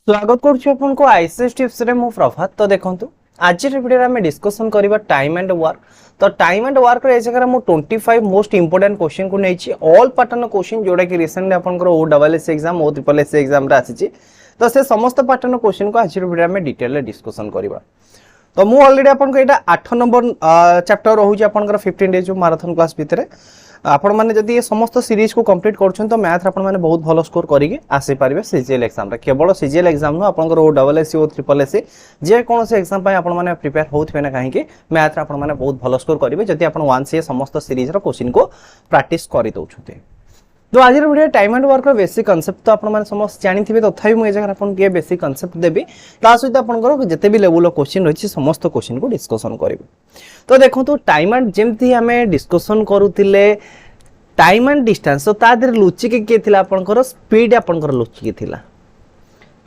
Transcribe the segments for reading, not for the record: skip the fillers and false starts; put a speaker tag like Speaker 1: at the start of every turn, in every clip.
Speaker 1: स्वागत करुँ ICS tips रे मु प्रभात। तो देखंतु आज वीडियो आम डिस्कसन करबा टाइम एंड वर्क। तो टाइम एंड वर्क रे जगह मु 25 मोस्ट इंपोर्टेंट क्वेश्चन को नहीं ऑल पैटर्न क्वेश्चन जोड़ा कि रिसेंटली आपनकर OSS एग्जाम ओ ट्रिपल एस एग्जाम रे आसी। तो से समस्त पैटर्न क्वेश्चन को आज वीडियो में डिटेल रे डिस्कसन करबा। तो मु ऑलरेडी आपनको एटा 8 नंबर चैप्टर रहउची आपनकर 15 डेज मैराथन क्लास भितरे आपण माने जदि ये समस्त सीरीज को कंप्लीट करछन तो मैथ आपण माने बहुत भलो स्कोर करिके आसी पारिबे सीजीएल एग्जाम रे। केवल सीजीएल एग्जाम नो आपनकर OSS ओ ट्रिपल एस जे कोन से एग्जाम पय आपण माने प्रिपेयर होउथबे ना काहे कि मैथ रे आपण माने बहुत भलो स्कोर करिवे जदि आपण वंस ये समस्त सीरीज रो क्वेश्चन को प्रैक्टिस करि दउछते। तो आज video time and work basic concept तो आपण माने समस्त जानि थिबे। तथापि मु ए जगह आपण के बेसिक कॉन्सेप्ट देबी ता सहित आपनकर जते भी लेवल क्वेश्चन रहिछि समस्त क्वेश्चन को डिस्कशन करिवे। तो देखंतु टाइम एंड जेमति हमें डिस्कशन करूतिले टाइम एंड डिस्टेंस तो ता देर लुचि के थिला आपनकर स्पीड आपनकर लुचि के थिला।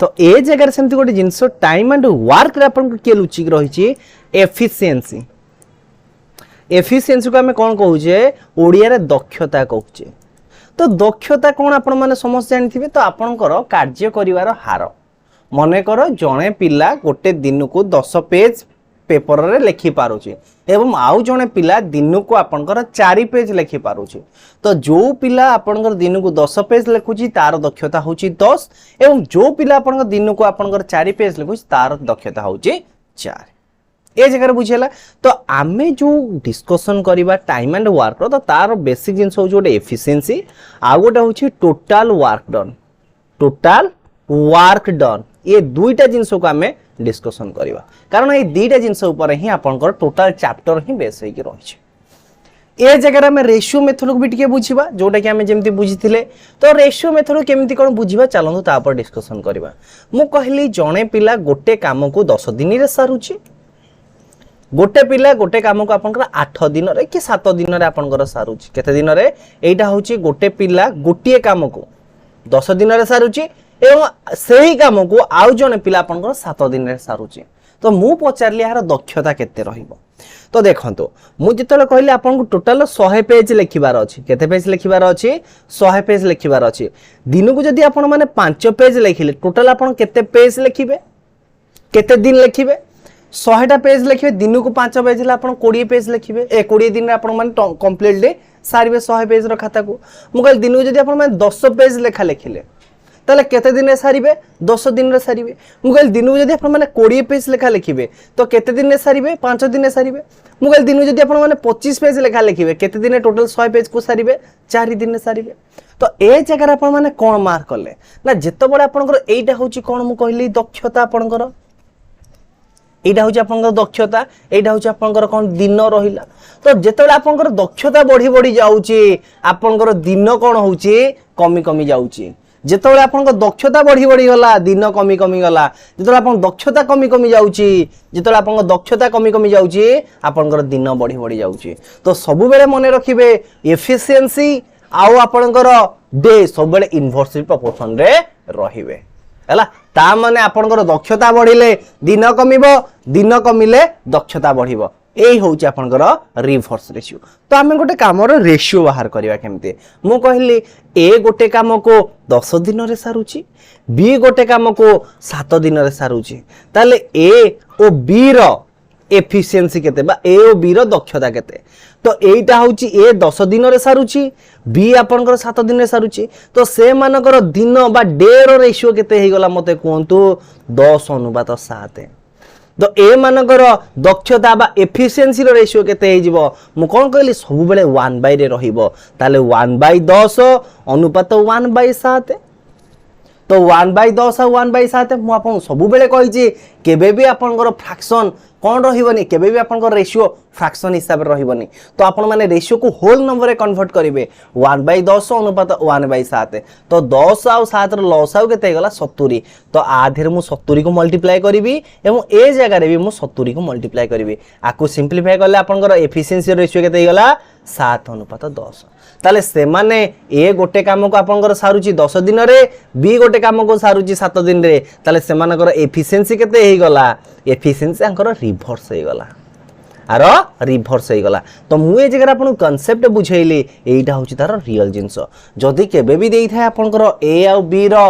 Speaker 1: तो ए जगह सेमति गोटे जिंसो टाइम एंड वर्क रे आपन के लुचि के रहिछि एफिशिएंसी। एफिशिएंसी को हमें कोन कहू जे ओडिया रे दक्षता कहू। तो दक्षता कौन आपण माने समस्त जानिथिबे। तो आपनकर कार्य करिवार हार मने कर जणे पिला गोटे दिन को 10 पेज पेपर रे लिखि पारुछि एवं आउ जणे पिला दिन को आपनकर 4 पेज लिखि पारुछि। तो जो पिला आपनकर दिन को 10 पेज लिखुछि तार दक्षता होछि 10 एवं जो पिला आपनकर दिन को आपनकर 4 पेज लिखुछि तार दक्षता होछि 4। ए जगह बुझेला। तो आमे जो डिस्कशन करिबा टाइम एंड वर्क तो तार बेसिक जिंस हो जोटे एफिशिएंसी आ गोटे होछि total work done. Total work done ये दुईटा जिंस को आमे डिस्कशन करिबा कारण ए दुईटा जिंस ऊपर ही आपनकर टोटल चैप्टर ही बेस होई कि रहिछि। ए जगह में रेशियो मेथड को भी टिके बुझिबा जोटा कि आमे जेमति बुझिथिले। तो रेशियो मेथड केमति कोन बुझिबा चलंतु ता पर डिस्कशन करिबा। मु कहली जणे पिला गोटे काम को 10 दिन रे सारुछि। गोटे पिला गोटे काम को आपनकर 8 दिन रे कि 7 दिन रे आपनकर सारुछि। केते दिन रे एटा होछि गोटे पिला गोटिए काम को 10 दिन रे सारुछि एवं सेही काम को आउ जने पिला आपनकर 7 दिन रे सारुछि। तो मु पचारली यार दक्षता केते रहिबो। तो देखंतु मु जितले कहली आपन को टोटल 100 पेज लिखिबार अछि। केते पेज लिखिबार अछि 100 पेज लिखिबार अछि। दिन को जदि आपन माने 5 पेज लिखिले टोटल आपन केते पेज लिखिबे केते दिन लिखिबे 100टा पेज लिखिबे। दिन को 5 पेज ले आपन 20 पेज लिखिबे। 20 दिन रे आपन माने कंप्लीटली सारिबे 100 पेज रो खाता को। मु कहल दिन को जदि आपन माने 10 पेज लेखा लिखिले ताले केते दिन रे सारिबे 10 दिन रे सारिबे। मु कहल दिन को जदि आपन माने 20 पेज लेखा लिखिबे तो केते दिन रे सारिबे 5 दिन रे सारिबे। मु कहल दिन को जदि आपन माने 25 पेज लेखा लिखिबे केते दिन रे टोटल 100 पेज को सारिबे 4 दिन रे सारिबे। तो ए जगह आपन माने कोन मार्क करले ना जेतो बडे आपनकर एइटा होची कोन मु कहली दक्षता आपनकर एटा होची आपनकर दक्षता। एटा होची आपनकर कोन दिन रहिला। तो जेतेबेले आपनकर दक्षता बढ़ी बढ़ी जाउची आपनकर दिन कोन होची कमी कमी जाउची। जेतेबेले आपनकर दक्षता बढ़ी बढ़ी गला दिन कमी कमी गला। जेतेबेले आपन दक्षता कमी कमी जाउची जेतेबेले आपनकर दक्षता कमी कमी जाउची आपनकर दिन बढ़ी बढ़ी जाउची। तो सब बेले मने रखिबे एफिशिएंसी आउ आपनकर डे सब बेले इनवर्सली प्रोपोर्शन रे रहिबे हैला। ता माने आपनकर दक्षता बढ़िले दिन कमिबो दिन कमिले दक्षता बढ़िबो। एई होउची आपनकर रिवर्स रेशियो। तो आमे गोटे काम रो रेशियो बाहर करबा केमते मु कहली ए गोटे काम को 10 दिन रे सारुची बी गोटे काम को 7 दिन रे सारुची। ताले ए ओ बी रो एफिशिएंसी केते बा ए ओ बी रो दक्षता केते। तो एइटा होउची ए 10 दिन रे सारुची बी आपनकर 7 दिन रे सारुची। तो से मानकर दिन बा डे रो रेशियो केते हे गला मते कोंतु 10:7। तो ए मानकर दक्षता बा एफिशिएंसी रो रेशियो केते हे जिवो मु कोन कहली सब बेले 1/, रे रहिबो। ताले 1/10 अनुपात 1/7। तो 1/10 और 1/7 मु आपन सब बेले कहि जे केबे भी आपनकर फ्रैक्शन कौन रहिबनी केबे भी आपनकर रेशियो फ्रैक्शन हिसाब रे रहिबनी। तो आपण माने रेशियो को होल नंबर रे कन्वर्ट करिवे 1/10 अनुपात 1/7। तो 10 और 7 रो लसाउ केते गला 70। तो आधे रे मु 70 को मल्टीप्लाई करिवि एवं ए जगह रे भी मु 70 को मल्टीप्लाई करिवि। आकु सिंपलीफाई करले आपनकर एफिशिएंसी रेशियो केते गला 7:10। ताले से माने ए गोटे काम को आपनकर सारुची 10 दिन रे बी गोटे काम को सारुची 7 दिन रे। ताले से मानकर एफिशिएंसी केते हे गला एफिशिएंसी अंकर रिवर्स हे गला। आर रिभर्स हो गला। तो मुझे जगह आपको कनसेप्ट बुझेली एटा हूँ तार रियल जिनस। जदि केबे भी देई थाए आपनकर ए आउ बी रो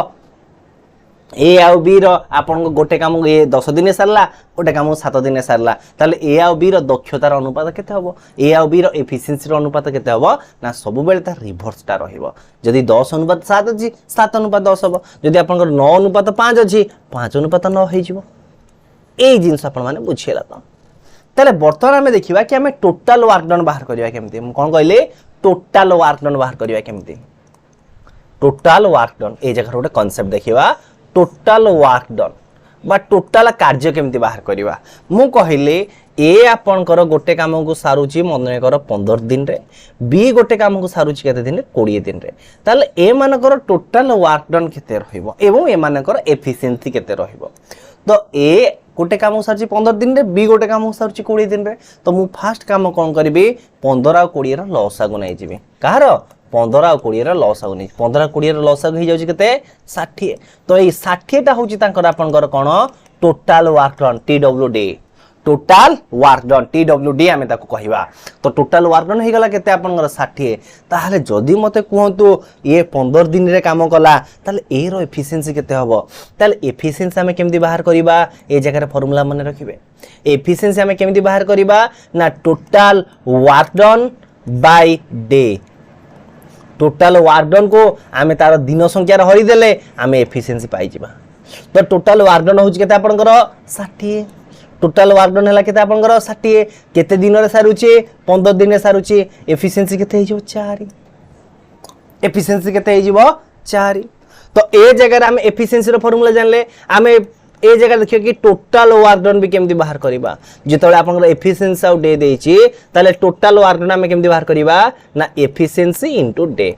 Speaker 1: ए आउ बी रो आपन गोटे काम ए 10 दिन सारला गोटे काम 7 दिन सारला ताले ए आउ बी रो दक्षतार अनुपात केते हबो ए आउ बी रो एफिशिएंसी रो अनुपात केते हबो ना सब बेले तार रिवर्स टा रहिबो। जदि 10:7 अछि 7:10 हबो। जदि आपन 9:5 अछि 5:9 होई जिवो। ए जिंस आपन माने बुझियला त ताले वर्तमान हमें देखिबा कि हमें टोटल वर्क डन बाहर करिया केमती। हम कोन कहले टोटल वर्क डन बाहर करिया केमती। टोटल वर्क डन ए जगह गोटे कांसेप्ट देखिबा टोटल वर्क डन बा टोटल कार्य केमती बाहर करिवा। मु कहिले ए आपनकर गोटे काम को सारुची मन कर 15 दिन रे बी गोटे काम को सारुची केते दिन 20 दिन रे ताले ए मानकर टोटल वर्क डन केते रहिबो एवं ए मानकर एफिशिएंसी केते रहिबो। तो ए गोटे काम सारुची 15 दिन रे बी गोटे काम सारुची 20 दिन रे। तो मु फास्ट काम कोन करबी 15 आ 20 रा लॉस आगु नै जिबी कहार 15 आ 20 रा लॉस आगु नै 15 आ 20 रा लॉस आगु हो जाउची केते 60। तो ए 60 टा होची तांकर आपनकर कोन total work done TWD total work done TWD आमे ताको कहिबा। तो टोटल वर्क डन हे गला केते आपनकर 60। ताहाले जदी मते कहंतु ये 15 दिन रे काम कला ताले ए रो एफिशिएंसी केते हबो। ताले एफिशिएंसी आमे केमदी बाहर करिबा ए जगह रे फार्मूला माने रखिबे। एफिशिएंसी आमे केमदी बाहर करिबा ना total work done by day. Total work done को आमे तार दिन संख्या रे हरि देले आमे एफिशिएंसी पाई जिबा। तो टोटल वर्क डन होची केते आपनकर 60। टोटल वर्क डन हला केते आपनकर 60 केते दिन रे सारुची 15 दिन रे सारुची एफिशिएंसी केते हे जो 4 एफिशिएंसी केते हे जीवो 4। तो ए जगह रे हम एफिशिएंसी रो फार्मूला जानले आमे ए जगह देखियो कि टोटल वर्क डन भी केमदी बाहर करिबा। जेतले आपनकर एफिशिएंसी आउ डे देछि ताले टोटल वर्क डन हम केमदी बाहर करिबा ना एफिशिएंसी इनटू डे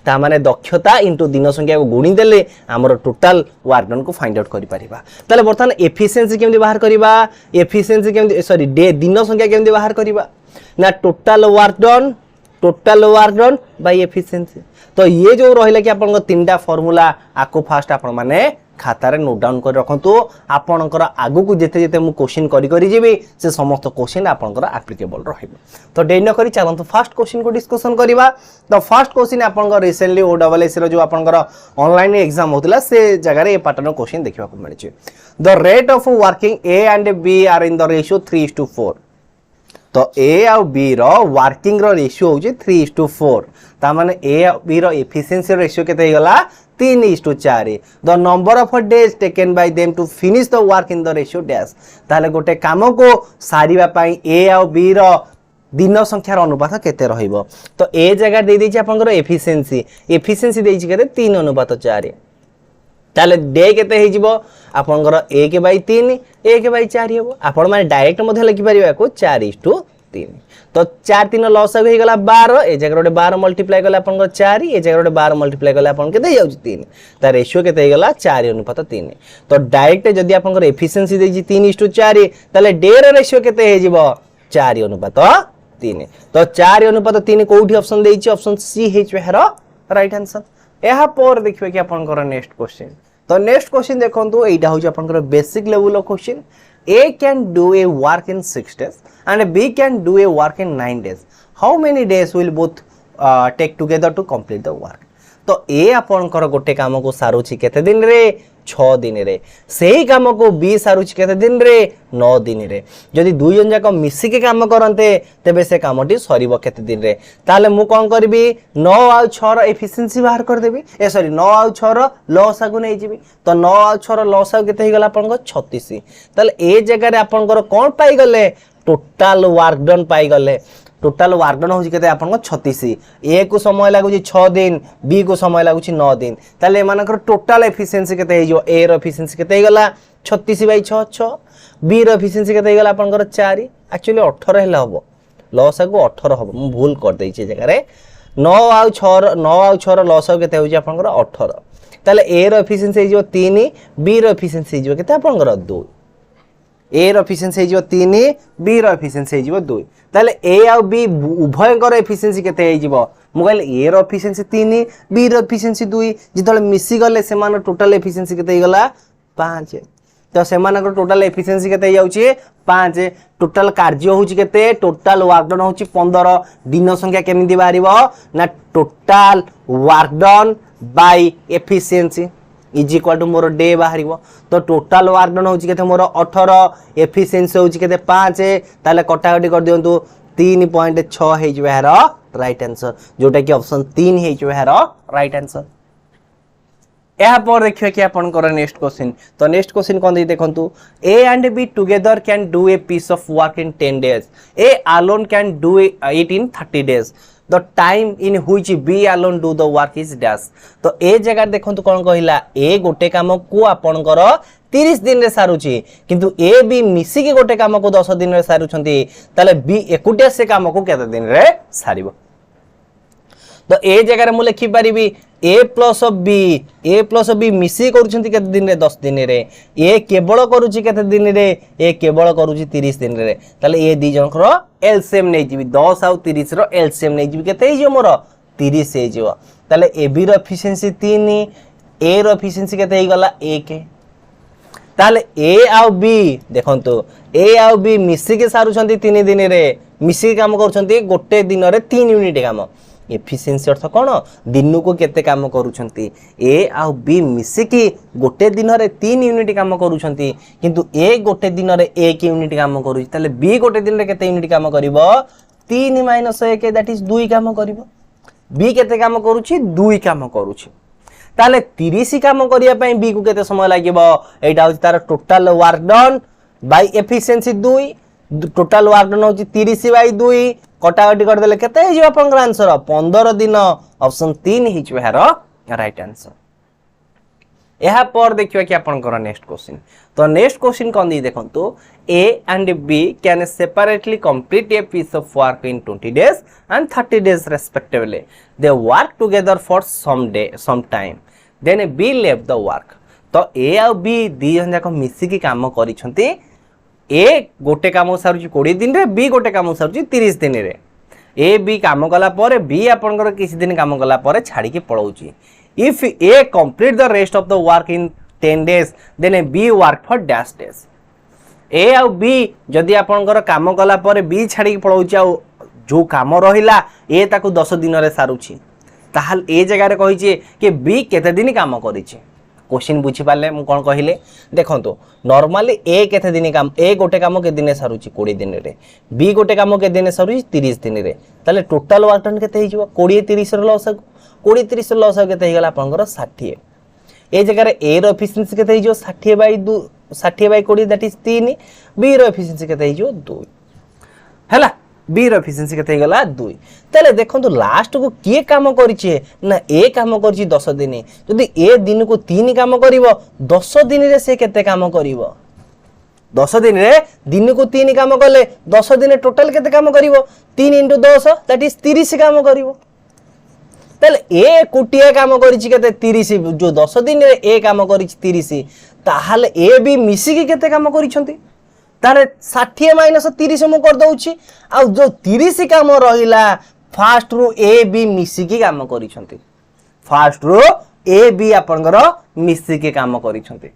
Speaker 1: ता माने दक्षता इनटू दिन संख्या को गुणी देले हमर टोटल वर्क डन को फाइंड आउट करि परिबा। ताले बर्तमान एफिशिएंसी केमदी बाहर करिबा एफिशिएंसी केमदी सॉरी डे दिन संख्या केमदी बाहर करिबा ना total work done by efficiency. तो ये जो रहिला कि आपन तीनटा फार्मूला आको फास्ट आपन माने खाता रे नोट डाउन कर रखंतु आपनकर आगु को जेते जेते मु क्वेश्चन करी करी जेबी से समस्त क्वेश्चन आपनकर एप्लीकेबल रहिबो। तो देर न करी चलंतु फर्स्ट क्वेश्चन को डिस्कशन करबा। तो फर्स्ट क्वेश्चन आपनकर रिसेंटली OSS रो जो आपनकर ऑनलाइन एग्जाम होतला से जगह रे ए पैटर्न क्वेश्चन देखिबा को मिलछि। The rate of working A and B are in the ratio 3:4। तो ए और बी रो वर्किंग रो रेशियो होछि 3:4 ता माने ए और बी रो एफिशिएंसी रेशियो केते हे गला 3:4। The number of days taken by them to finish the work in the ratio dash. ताले गोटे काम को सारिबा पई ए और बी रो दिन संख्यार अनुपात केते रहिबो। तो ए जगह दे दैछि आपनकर एफिशिएंसी दैछि केते 3:4। ताले डे केते हे जिवो आपनकर 1/3 1/4 हेबो। आपण माने डायरेक्ट मध्ये लिखि परिबा को 4:3। तो 4 3 लॉस हो गला 12 ए जगह रोटे 12 मल्टीप्लाई गला अपन 4 ए जगह रोटे 12 मल्टीप्लाई गला अपन केते जाउ 3 ता रेशियो केते हे गला 4:3। तो डायरेक्ट जदी अपन एफिशिएंसी देजी 3:4 ताले डे रो रेशियो केते हे जिवो 4:3। तो 4:3 कोठी ऑप्शन देछि ऑप्शन सी हे हेरो राइट आंसर। एहा पर देखिबे कि अपन नेक्स्ट क्वेश्चन। तो नेक्स्ट क्वेश्चन देखंतु एटा होछि अपन basic level of question. A can do a work in 6 days and B can do a work in 9 days. How many days will both take together to complete the work? तो ए आपनकर गोटे काम को सारुची केते दिन रे 6 दिन रे सेही काम को बी सारुची केते दिन रे 9 दिन रे। जदि दुई जन जाक मिसी के काम करनते तबे से कामटी सरीबो केते दिन रे ताले मु कोन करबी 9 आ 6 रो एफिशिएंसी बाहर कर देबी ए सॉरी 9 आ 6 रो लॉस आगु नै जिबी। तो 9 आ 6 रो लॉस आगु केते हे गला आपनकर 36। ताले ए जगह रे आपनकर कोन पाई गले टोटल वर्क डन पाई गले। टोटल वर्क डन होछि केते आपन 36। ए को समय लागु 6 दिन बी को समय लागु 9 दिन ताले मानकर टोटल एफिशिएंसी केते हे जो ए रो एफिशिएंसी केते हे गला 36/6 6 बी रो एफिशिएंसी केते हे गला आपनकर 4 एक्चुअली 18 हेला हबो लॉस आगु 18 हबो मु भूल कर दै छी जगह रे 9 आ 6 रो लॉस आगु केते होछि आपनकर 18 ताले ए रो एफिशिएंसी हे जो 3 बी रो एफिशिएंसी हे जो केते आपनकर 2 ए रो एफिशिएंसी हे जो 3 बी रो एफिशिएंसी हे जो 2 ताले ए आ बी उभयकर एफिशिएंसी केते हे जिवो मु कहले ए रो एफिशिएंसी 3 बी रो एफिशिएंसी 2 जितले मिसी गले से मान टोटल एफिशिएंसी केते हे गला 5। तो सेमानकर टोटल एफिशिएंसी केते जाउची 5 टोटल कार्य होउची केते टोटल वर्क डन होउची 15 दिन संख्या केमिति बारिबो ना total work done by efficiency is equal to मोर डे बाहरिबो तो टोटल वर्क डन होउची केते मोर 18 एफिशिएंसी होउची केते 5 ताले कटाकटी कर दियंतु 3.6 हे जो है राइट आंसर जोटा कि ऑप्शन 3 हे जो है राइट आंसर यहाँ पर देखिए कि आपनकर नेक्स्ट क्वेश्चन तो नेक्स्ट क्वेश्चन कौन देखंतु A and B together can do a piece of work in 10 days A alone can do it in 30 days the time in which B alone do the work is dash तो ए जगह देखंतु कोन कहिला ए गोटे काम को आपनकर 30 दिन रे सारुची किंतु ए बी मिसी के गोटे काम को 10 दिन रे सारुछंती ताले बी एकुटिया से काम को केते दिन रे सारिबो तो ए जगह मु लिखि पारिबी ए प्लस बी मिसी करूछंती केते दिन रे 10 दिन रे ए केवल करूची केते दिन रे ए केवल करूची 30 दिन रे ताले ए दी जनकर एलसीएम नै जिबी 10 आउ 30 रो एलसीएम नै जिबी केते हिजो मोर 30 हे जिवो ताले ए बी रो एफिशिएंसी 3 ए रो एफिशिएंसी केते हे गला 1 ताले ए आउ बी देखंतु ए आउ बी मिसी के सारुछंती 3 दिन रे मिसी काम करूछंती गोटे दिन रे 3 यूनिट काम एफिशिएंसी अर्थ कोन दिनु को केते काम करूछंती ए आउ बी मिसी की गोटे दिन रे 3 यूनिट काम करूछंती किंतु ए गोटे दिन रे 1 यूनिट काम करूछ ताले बी गोटे दिन रे केते यूनिट काम करिवो 3 - 1 दैट इज 2 काम करिवो बी केते काम करूछि 2 काम करूछि ताले 30 काम करिया पई बी को केते समय लागिवो एटा होछि तार total work done by efficiency 2 total work done होछि 30/2 कटाकटी कर देले केते हे जो अपन आंसर 15 दिन ऑप्शन 3 हिच हेर राइट आंसर यहा पर देखियो कि अपन कर नेक्स्ट क्वेश्चन तो नेक्स्ट क्वेश्चन कोन दी देखंतु A and B can separately complete a piece of work in 20 days and 30 days respectively they work together for some time then B left the work तो ए आ बी दी जन जाक मिसी की काम करिसंती ए गोटे काम सारुची 20 दिन रे बी गोटे काम सारुची 30 दिन रे ए बी काम कला पर बी आपनकर किसी दिन काम कला पर छाड़ी के पळौची if A complete the rest of the work in 10 days then B work for dash days A आ बी जदी आपनकर काम कला पर बी छाड़ी के पळौची आ जो काम रहिला ए ताकू 10 दिन रे सारुची ताहाल ए जगह रे कहिचे कि बी केते दिन काम करिचे क्वेश्चन बुझी पाले मु कोन कहिले देखंतो नॉर्मली ए केते दिन काम ए गोटे काम के दिन सारुची 20 दिन रे बी गोटे काम के दिन सारुची 30 दिन रे ताले टोटल वर्क डन केते हिजो 20 30 रो लॉस 20 30 रो लॉस केते हिगला आपनकर 60 ए जगह रे ए रो एफिशिएंसी केते हिजो 60/20 दैट इज 3 बी रो एफिशिएंसी केते हिजो 2 हैला बी रो एफिशिएंसी केते हिगला 2 ताले देखंतो लास्ट को किए काम करिचे ना ए काम करिची 10 दिन जदी ए दिन को 3 काम करिवो 10 दिन रे से केते काम करिवो 10 दिन रे दिन को 3 काम करले 10 दिन टोटल केते काम करिवो 3 * 10 दैट इज 30 काम करिवो ताले ए कोटिया काम करिची केते 30 जो 10 दिन रे ए काम करिची 30 ताहाले ए बी मिसी के केते काम करिसंती तारे 60 - 30 मु कर दउची आ जो 30 काम रहिला फास्ट रो ए बी मिसी के काम करिसंती फास्ट रो ए बी आपनकर मिसी के काम करिसंती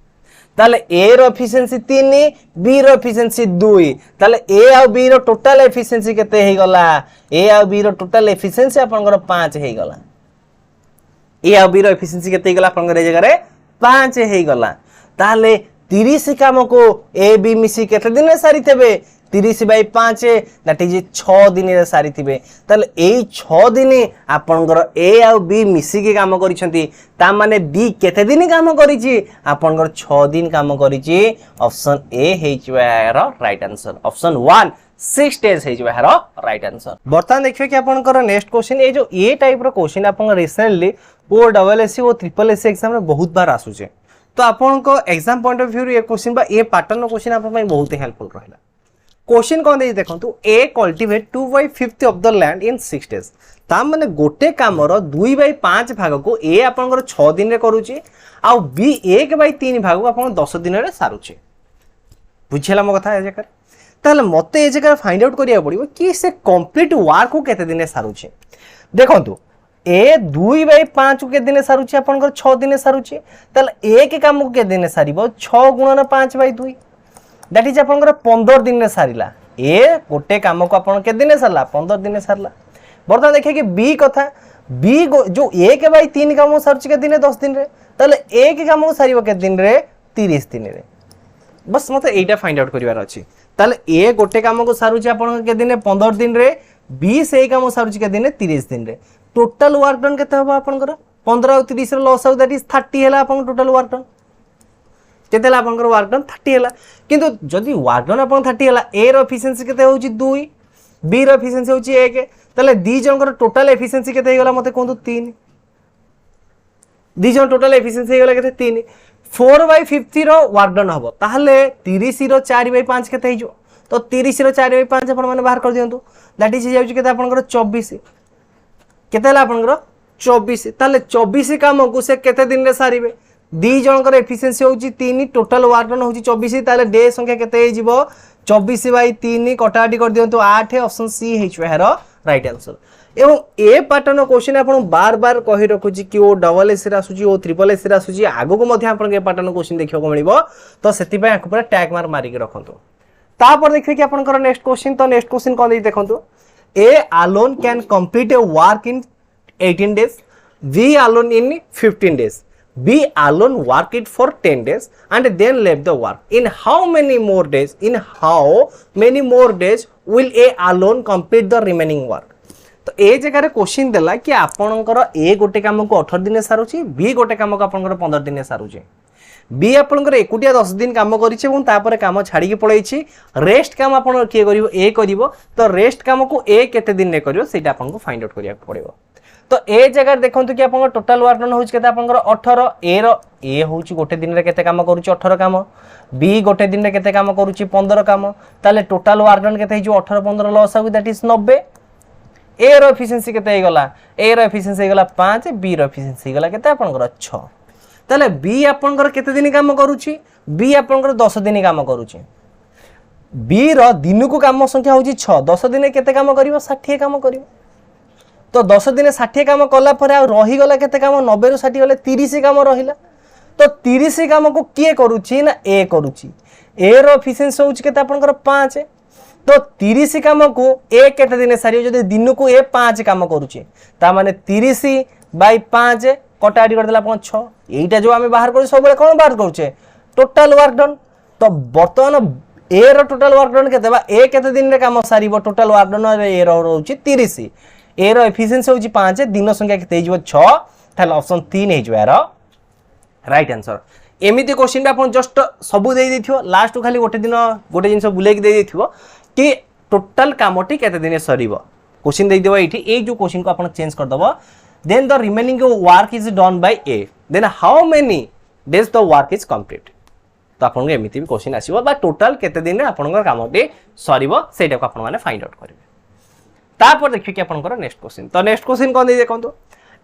Speaker 1: ताले ए रो एफिशिएंसी 3 बी रो एफिशिएंसी 2 ताले ए आ बी रो टोटल एफिशिएंसी केते हे गला ए आ बी रो टोटल एफिशिएंसी आपनकर 5 हे गला ए आ बी रो एफिशिएंसी केते हे गला आपनकर ए जगह रे 5 हे गला ताले 30 काम को ए बी मिसी केते दिन रे सारी थेबे 30/5 दैट इज 6 दिन रे सारी थिबे ताले एई 6 दिन आपनकर ए आ बी मिसी के काम करिसंती ता माने बी केते दिन काम करिची आपनकर 6 दिन काम करिची ऑप्शन ए हेचवार राइट आंसर ऑप्शन 1 6 days हेचवार राइट आंसर बर्तमान देखियो कि आपनकर नेक्स्ट क्वेश्चन ए जो ए टाइप रो क्वेश्चन आपन recently O double S C O triple S C exam में बहुत बार आसुचे तो आपन को एग्जाम पॉइंट ऑफ व्यू ये क्वेश्चन बा ए पैटर्न क्वेश्चन आपन पई बहुत हेल्पफुल रहला क्वेश्चन कोन दे देखंतु A cultivate 2/5 of the land in 6 days ता माने गोटे कामर 2/5 भाग को ए आपनकर 6 दिन रे करूची आ बी 1/3 भाग को आपन 10 दिन रे सारुची बुझिला म कथा ए जकर ताले मते ए जकर फाइंड आउट करिया पड़िबो कि से कंप्लीट वर्क को केते दिन रे सारुची देखंतु ए 2/5 के दिन सारुची आपनकर 6 दिन सारुची ताले एक काम को के दिन सारिबो 6 गुणन 5/2 दैट इज आपनकर 15 दिन रे सारिला ए गोटे काम को आपन के दिन सारला 15 दिन सारला। बर्तमान देखिए कि बी कथा बी जो 1/3 काम सारुची के दिन 10 दिन रे ताले एक काम को सारिबो के दिन रे 30 दिन रे बस मते एटा फाइंड आउट करिवार अछि। ताले ए गोटे काम को सारुची आपन के दिन 15 दिन रे बी से काम सारुची के दिन 30 दिन रे टोटल वर्क डन केते हो आपनकर 15 और 30 रे लॉस आउ दैट इज 30 हैला आपन टोटल वर्क डन केतेला आपनकर वर्क डन 30 हैला। किंतु जदी वर्क डन आपन 30 हैला ए रो एफिशिएंसी केते होची 2 बी रो एफिशिएंसी होची 1 ताले दी जनकर टोटल एफिशिएंसी केते हेगला मते कोंतु 3 दी जन टोटल एफिशिएंसी हेगला केते 3 4/50 रो वर्क डन हबो ताहले 30 रो 4/5 केते हिजो तो 30 रो 4/5 आपण माने बाहर कर दियंतु दैट इज जाउची केते आपनकर 24 केते हला आपनकर 24 ताले 24 काम को से केते दिन रे सारिबे दी जनकर एफिशिएंसी होची 3 टोटल वर्क डन होची 24 ताले डे संख्या केते हिजबो 24/3 कटाटी कर दियंतु 8 ऑप्शन सी हिचो हेरो राइट आंसर। एवं ए पैटर्न क्वेश्चन आपण बार बार कहि रखुची कि ओ डबल एस रे आसुची ओ ट्रिपल एस रे आसुची आगो को मध्ये आपण के पैटर्न क्वेश्चन देखियो को मिलिबो तो सेति पय आकु पूरा टैग मार मारी के रखंतु। तापर देखिए कि आपनकर नेक्स्ट क्वेश्चन तो नेक्स्ट क्वेश्चन कोन दे देखंतु ए alone can complete a work in 18 days B alone in 15 days B alone work it for 10 days and then left the work in how many more days will A alone complete the remaining work। तो ए जगह question देला कि आपनकर ए गोटे काम को 18 दिन सारुची बी गोटे काम को आपनकर 15 दिन सारुची बी आपनकर एकुटिया 10 दिन काम करिछि एवं तापर काम छाड़ी के पळैछि रेस्ट काम आपन के करिवो ए करिवो तो रेस्ट काम को ए केते दिन ने करिवो सेटा आपन को फाइंड आउट करिया पड़िवो। तो ए जगह देखंतु कि आपन टोटल वर्क डन होछि केते आपनकर 18 ए रो ए होछि गोटे दिन रे केते काम करूछि 18 काम बी गोटे दिन रे केते काम करूछि 15 काम ताले टोटल वर्क डन केते हिजो 18 15 लॉस आउ दैट इज 90 ए रो एफिशिएंसी केते हेगला ए रो एफिशिएंसी हेगला 5 बी रो एफिशिएंसी हेगला केते आपनकर 6 ताले बी आपनकर केते दिन काम करूछि बी आपनकर 10 दिन काम करूछि बी रो दिन को काम संख्या होछि 6 10 दिन केते काम करिवो 60 काम करिवो तो 10 दिन 60 काम कला पर आ रही गला केते काम 90 रु 60 गले 30 काम रहिला तो 30 काम को किए करूछि ना ए करूछि ए रो एफिशिएंसी होछि केते आपनकर 5 तो 30 काम को ए केते दिन सारियो जदि दिन को ए 5 काम करूछि ता माने 30/5 कटाडी कर देला अपन 6 एटा जो हमें बाहर करू सब बेले कोन बाहर करूछे टोटल वर्क डन तो वर्तमान ए रो टोटल वर्क डन केते बा ए केते दिन रे काम सारिबो टोटल वर्क डन रे ए रो होछि 30 ए रो एफिशिएंसी होछि 5 दिन संख्या केते हिजो 6 ताले ऑप्शन 3 हिजो यार राइट आंसर। एमिति क्वेश्चन अपन जस्ट सब दे देथियो लास्ट खाली गोटे दिन गोटे जिंस बुले के दे देथियो कि टोटल कामटी केते दिन सरीबो क्वेश्चन दे देबो एठी ए जो क्वेश्चन को अपन चेंज कर दबो then the remaining work is done by A then how many days the work is complete तो आपन को एमिति भी क्वेश्चन आसीबो बा टोटल केते दिन रे आपन को कामटी सरीबो सेटा को आपन माने फाइंड आउट करिवे। तापर देखिए कि आपन को नेक्स्ट क्वेश्चन तो नेक्स्ट क्वेश्चन कोन दे देखंतु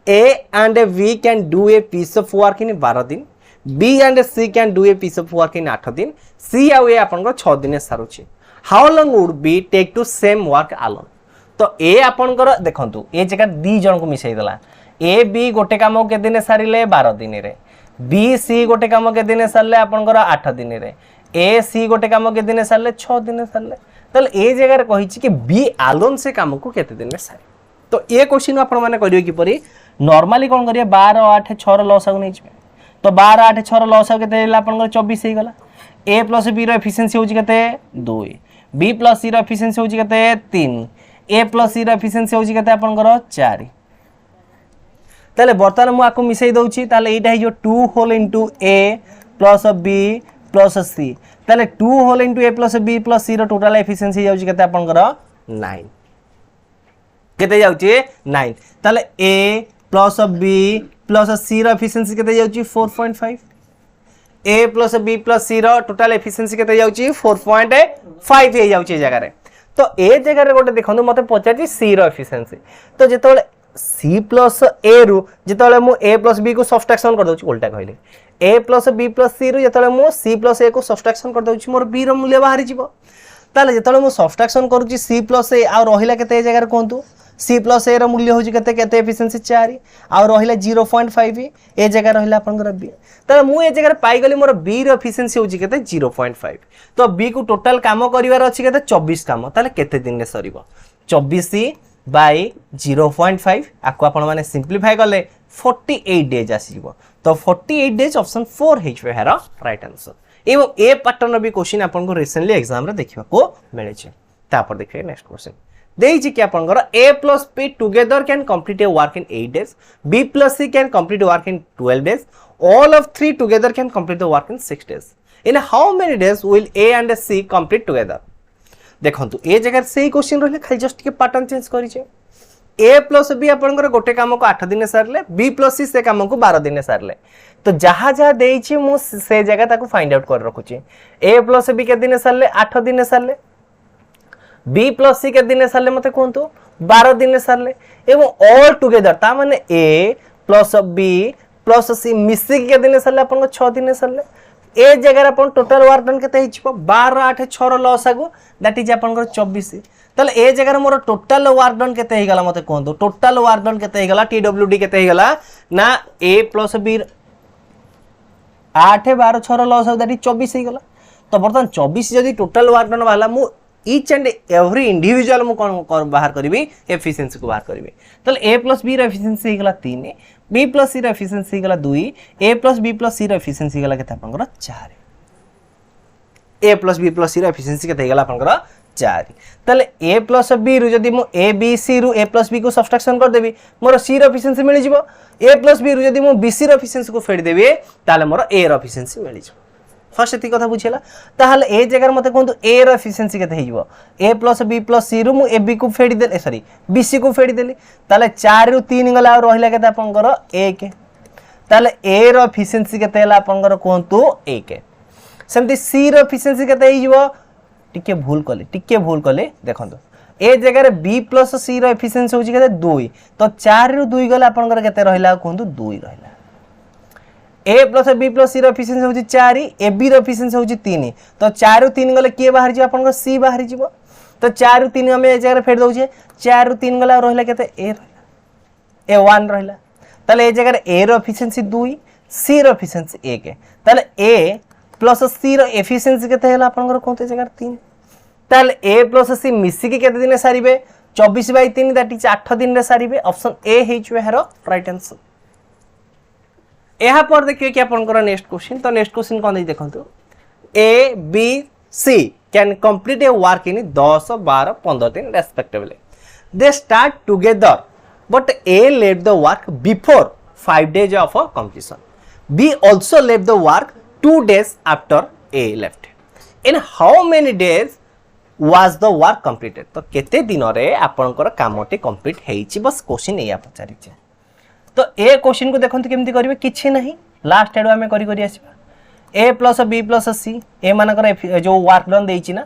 Speaker 1: A and B can do a piece of work in 12 दिन B and C can do a piece of work in 8 दिन C आ ए आपन को 6 दिन सारुची how long would B take to same work alone तो ए आपनकर देखंतु ए जगह दी जन को मिसै देला ए बी गोटे काम के दिन सारिले 12 दिन रे बी सी गोटे काम के दिन सारले आपनकर 8 दिन रे ए सी गोटे काम के दिन सारले 6 दिन सारले तले ए जगह रे कहिछि कि बी आलोन से काम को केते दिन रे सारि तो ए क्वेश्चन आपन माने करियो कि परी नॉर्मली कोन करियो 12 8 6 लॉस आउ नै छै तो 12 8 6 लॉस आउ केते आपनकर 24 हे गला ए प्लस बी रो एफिशिएंसी होछि केते 2 बी प्लस सी रो एफिशिएंसी होछि केते 3 ए प्लस सी रो एफिशिएंसी होछि केते आपनकर 4 ताले बर्तमान मु आको मिसै दउछि ताले एटा हे जो 2 होल इनटू ए प्लस बी प्लस सी ताले 2 होल इनटू ए प्लस बी प्लस सी रो टोटल एफिशिएंसी जाउछि केते आपनकर 9 केते जाउछि 9 ताले ए प्लस बी प्लस सी रो एफिशिएंसी केते जाउछि 4.5 ए प्लस बी प्लस सी रो टोटल एफिशिएंसी केते जाउछि 4.5 हे जाउछि जगह रे तो ए जगह रे गोटे देखंतु मते पचाछि सी रो एफिशिएंसी तो जेतोले सी प्लस ए रु जेतोले मु ए प्लस बी को सब्सट्रैक्शन कर दउछि उल्टा कहले ए प्लस बी प्लस सी रु जेतोले मु सी प्लस ए को सब्सट्रैक्शन कर दउछि मोर बी रो मूल्य बाहरी जिवो ताले जेतोले मु सब्सट्रैक्शन करूछि सी प्लस ए आ रहिला केते ए जगह रे कोंतु सी प्लस ए मूल्य होची केते केते एफिशिएंसी 4 आ रहिला 0.5 ए जगह रहिला आपनकर बी त मु ए जगह पाई गली मोर बी रो एफिशिएंसी होची केते 0.5 तो बी को टोटल काम करिवार अछि केते 24 काम ताले केते दिन रे सरीबो 24 बाय 0.5 आको आपण माने सिंपलीफाई करले 48 डेज आसीबो तो 48 डेज ऑप्शन 4 हेचवे हेरा राइट आंसर एवं ए पैटर्न भी क्वेश्चन आपन को रिसेंटली एग्जाम रे देखिबा को मिले छै तापर देखिए नेक्स्ट क्वेश्चन देई छी कि आपन को a plus b together can complete a work in 8 days b plus c can complete a work in 12 days all of three together can complete the work in 6 days in how many days will a and c complete together देखंतु ए जगह सेही question रहले खाली just के pattern change करि छै a plus b आपनकर गोटे काम को 8 दिन सारले b plus c से काम को 12 दिन सारले तो जहा जहा देई छी मु से जगह ताको फाइंड आउट कर रखु छी a plus b के दिन सारले 8 दिन सारले b plus c के दिन सारले मते कोंतु 12 दिन सारले एवं ऑल टुगेदर ता माने a plus b plus c मिसी के दिन सारले आपन को 6 दिन सारले ए जगह अपन टोटल वर्क डन केते हिचपो 12 8 6 रो लॉस आगो दैट इज अपन को 24 तले ए जगह मोर टोटल वर्क डन केते हे गला मते कोंतु टोटल वर्क डन केते हे गला टीडब्ल्यूडी केते हे गला ना a plus b 8 12 6 row loss आगो दैट इज 24 हे गला तो बर्तन 24 जदी टोटल वर्क डन वाला मु ईच एंड एवरी इंडिविजुअल मु कोन बाहर करबी एफिशिएंसी को बाहर करबी तले a plus b रो एफिशिएंसी हे गला 3 b plus c रो एफिशिएंसी गला 2 a plus b plus c रो एफिशिएंसी गला केते आपनकर 4 a plus b plus c रो एफिशिएंसी केते गला आपनकर 4 तले a plus b रो जदी मु a b c रो a plus b को सब्ट्रैक्शन कर देबी मोर c रो एफिशिएंसी मिलि जिवो a plus b रो जदी मु b c रो एफिशिएंसी को फेड देबी ताले मोर a रो एफिशिएंसी मिलि जिवो फर्स्ट एती कथा बुझिला ताहाले ए जगह मते कोंतु a रो एफिशिएंसी केते हिजबो a plus b plus c रो मु a b को फेडी देले सॉरी b c को फेडी देली ताले 4 रो 3 गला और रहिला केते आपनकर 1 ताले a रो एफिशिएंसी केते हला आपनकर कोंतु 1 सेमति c रो एफिशिएंसी केते हिजबो टिके भूल कले देखंतु ए जगह रे b plus c रो एफिशिएंसी होची केते 2 तो 4 रो 2 गला आपनकर केते रहिला कोंतु 2 रहिला a plus b plus c रो एफिशिएंसी होची 4 a b रो एफिशिएंसी होची 3 तो 4 रो 3 गले के बाहर जी आपन c बाहर जीवो तो 4 रो 3 हमें ए जगह फेड दउ छे 4 रो 3 गला रहिला केते a रहिला a 1 रहिला तले ए जगह a रो एफिशिएंसी 2 c रो एफिशिएंसी 1 तले a plus c रो एफिशिएंसी केते हला आपन कोते जगह 3 तले a plus c मिसी के केते दिन सारिबे 24/3 दैट इज 8 दिन रे सारिबे ऑप्शन a हेचवे हेरो राइट आंसर एहा पर देखिए कि आपनकर नेक्स्ट क्वेश्चन तो नेक्स्ट क्वेश्चन कोन देखंतु a b c can complete a work in 10 12 15 दिन respectively they start together but a left the work before 5 days of completion b also left the work 2 days after a left in how many days was the work completed तो केते दिन रे आपनकर Kamptee complete हेइची बस question एया पचारि छै तो ए question को देखंतु केमति करिवे किछि नाही लास्ट एडो हमें करी आसीबा a plus b plus c ए मानकर जो वर्क डन देइछि ना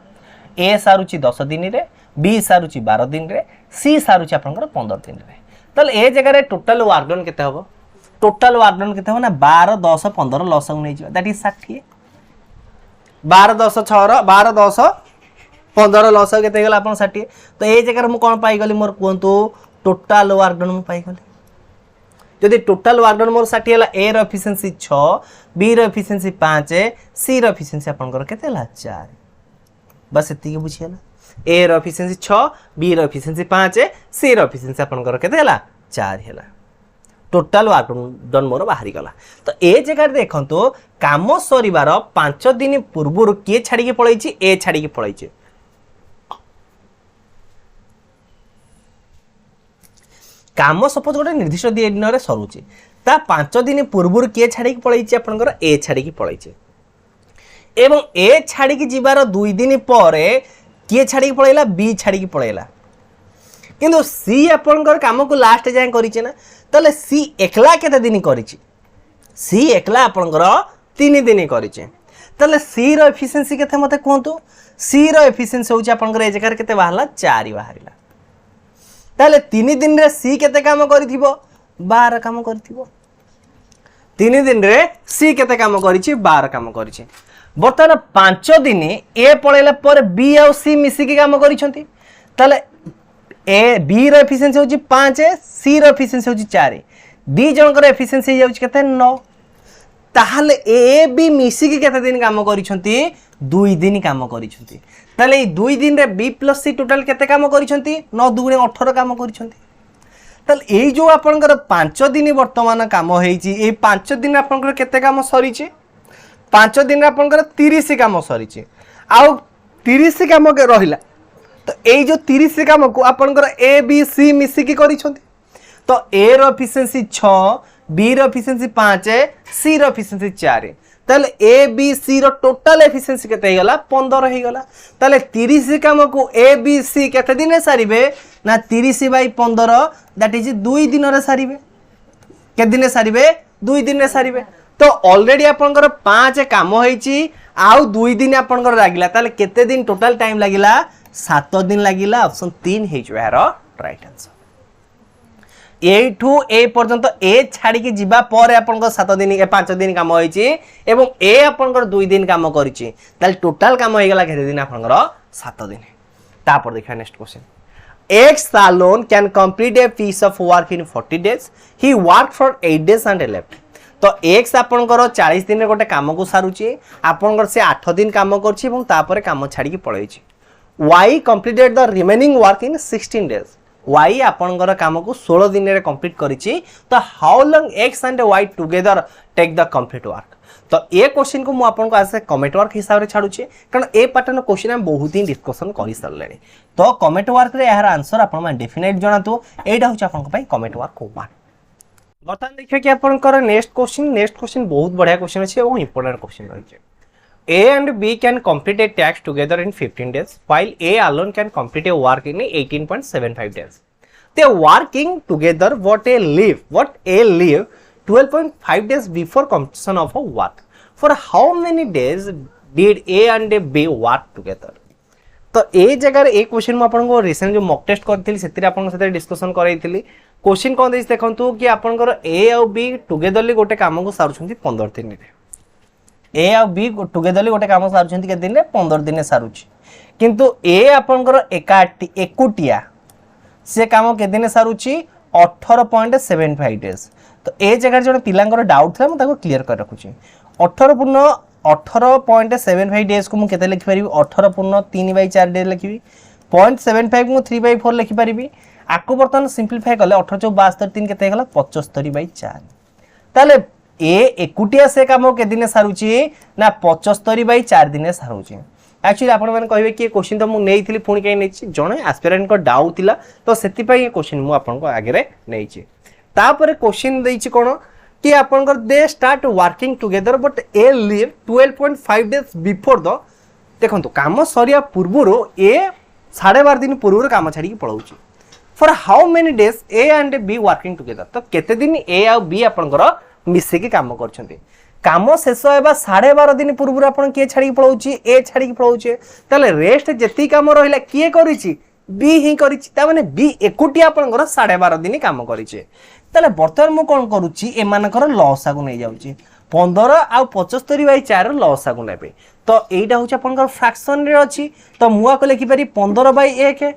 Speaker 1: a सारुची 10 दिन रे b सारुची 12 दिन रे c सारुची आपनकर 15 दिन रे तले ए जगह रे टोटल वर्क डन केते हबो टोटल वर्क डन केते हो ना 12 10 15 लॉस नै जिवा दैट इज 60 12 10 6 12 10 15 लॉस केते गेला आपन 60 तो ए जगह रे मु कोन पाई गली मोर कोंतु टोटल वर्क डन मु पाई गली जदि टोटल वर्क डन मोर 60 हला a रो एफिशिएंसी 6 b रो एफिशिएंसी 5 c रो एफिशिएंसी आपनकर केते हला 4 बस एति के बुझियला a रो एफिशिएंसी 6 b रो एफिशिएंसी 5 c रो एफिशिएंसी आपनकर केते हला 4 हला टोटल वर्क डन मोर बाहरी गला तो ए जगह देखंतो काम सरीबार 5 दिन पूर्व के छाडी के पळैछि a छाडी के पळैछि काम सपोज गोटे निर्दिष्ट दिन रे सरुची ता 5 दिन पूर्व के छाडी के पळैछि आपनकर a छाडी के पळैछि एवं a छाडी के जिबार 2 दिन परे के छाडी के पळैला b छाडी के पळैला किंतु c आपनकर काम को लास्ट जाय करिछि ना तले c एकला केते दिन करिछि c एकला आपनकर 3 दिन करिछि तले c रो एफिशिएंसी केते मते कोंतु c रो एफिशिएंसी होछि आपनकर ए जगह केते बाहरला 4 बाहरिला ताले 3 दिन रे सी केते काम करिथिबो 12 काम करिथिबो 3 दिन रे सी केते काम करिछि 12 काम करिछि बर्तमान 5 दिन ए पळेला पर बी आ सी मिसी के काम करिसंती ताले ए बी रो एफिशिएंसी होची 5 सी रो एफिशिएंसी होची 4 दी जनकर एफिशिएंसी जाउची केते 9 ताहले ए बी मिसी के केते दिन काम करिसंती 2 दिन काम करिसंती ताले ए 2 दिन रे बी प्लस सी टोटल केते काम करिसंती 9 दुगुणे 18 काम करिसंती ताले ए जो आपनकर 5 दिन वर्तमान काम हेची ए 5 दिन आपनकर केते काम सरीची 5 दिन आपनकर 30 काम सरीची आउ 30 काम के रहिला तो ए जो 30 काम को आपनकर ए बी सी मिसी की करिसंती तो ए रो एफिशिएंसी 6 बी रो एफिशिएंसी 5 सी रो एफिशिएंसी 4 ताले ए बी सी रो टोटल एफिशिएंसी केते हे गला 15 हे गला ताले 30 काम को ए बी सी केते दिन सारिबे ना 30/15 दैट इज 2 दिन रे सारिबे के दिन सारिबे 2 दिन रे सारिबे तो ऑलरेडी आपनकर 5 काम होईची आउ 2 दिन आपनकर लागिला ताले केते दिन टोटल टाइम लागिला 7 दिन लागिला ऑप्शन 3 हे जो यार राइट आंसर ए ठू ए पर्यंत ए छाड़ी के जीवा पर आपन 7 दिन 5 दिन काम होईची एवं ए आपन 2 दिन काम करिची ताल टोटल काम हो गेला केते दिन आपन 7 दिन तापर देखा next question X Salon can complete a piece of work in 40 days he worked for 8 days and left तो X आपन 40 दिन रे गोटे काम को सारुची आपन से 8 दिन काम करची एवं तापर काम छाड़ी के पळेची Y completed the remaining work in 16 days Y आपनकर काम को 16 दिन रे कंप्लीट करिछि तो how long X and Y together take the complete work तो ए क्वेश्चन को मु आपन को आसे कमेंट वर्क हिसाब रे छाडुछि कारण ए पैटर्न क्वेश्चन हम बहुत ही डिस्कशन करि सरले तो कमेंट वर्क रे यार आंसर आपन मा डेफिनेट जणातु एटा होछि आपन को पई कमेंट वर्क 1 बर्तमान देखिए कि आपनकर नेक्स्ट क्वेश्चन बहुत बढ़िया क्वेश्चन अछि और इंपोर्टेंट क्वेश्चन रहिछि A and B can complete a task together in 15 days, while A alone can complete a work in 18.75 days. They are working together. What A leave 12.5 days before completion of a work. For how many days did A and B work together? तो ए जगह ए question में आपन को recent जो mock test करथिली सेतिर आपन साथे discussion करैथिली question कोन देस देखंतु कि आपन को ए और बी टुगेदरली गोटे काम को सारुछंती 15 दिन रे ए और बी टुगेदरली गोटे काम सारुछंती के दिन रे 15 दिन सारुछि किंतु ए आपनकर एकुटिया से काम के दिन सारुछि 18.75 डेज तो ए जगह जण पिलांकर डाउट था म ताको क्लियर कर रखुछि 18.75 डेज को मु केते लिखि परिबी 18.3/4 डेज लिखिबी 0.75 को 3/4 लिखि परिबी आको बर्तन सिंपलीफाई करले 18 3 केते गला 75/4 ताले ए एकुटिया से काम के दिन सारुछि ना 75/4 दिन सारुछि एक्चुअली आपण माने कहबे कि क्वेश्चन तो मु नेइथिली पुणी कहीं नेछि जणे एस्पिरेंट को डाउट थिला तो सेति पई क्वेश्चन मु आपन को आगे रे नेछि तापर क्वेश्चन देछि कोन कि आपन को they start working together but A leave 12.5 days before the देखंतु काम सरिया पूर्वरो ए 12.5 दिन पूर्व काम छाडी के पळौछि for how many days A and B working together तो केते दिन ए और बी आपन को मिसे के काम करछन्ते काम शेष हेबा 12.5 दिन पूर्व आपन के छाडी पळौछि ए छाडी के पळौछि तले रेस्ट जेती काम रहिला के करिछि बी ही करिछि ता माने बी एकुटी आपन 12.5 दिन काम करिछि तले वर्तमान मु कोन करूछि ए मानकर लॉसा को नै जाउछि 15 आ 75/4 लॉसा को नेबे तो एटा होछि आपन फ्रैक्शन रे अछि तो मुआ को लिखि पारि 15/1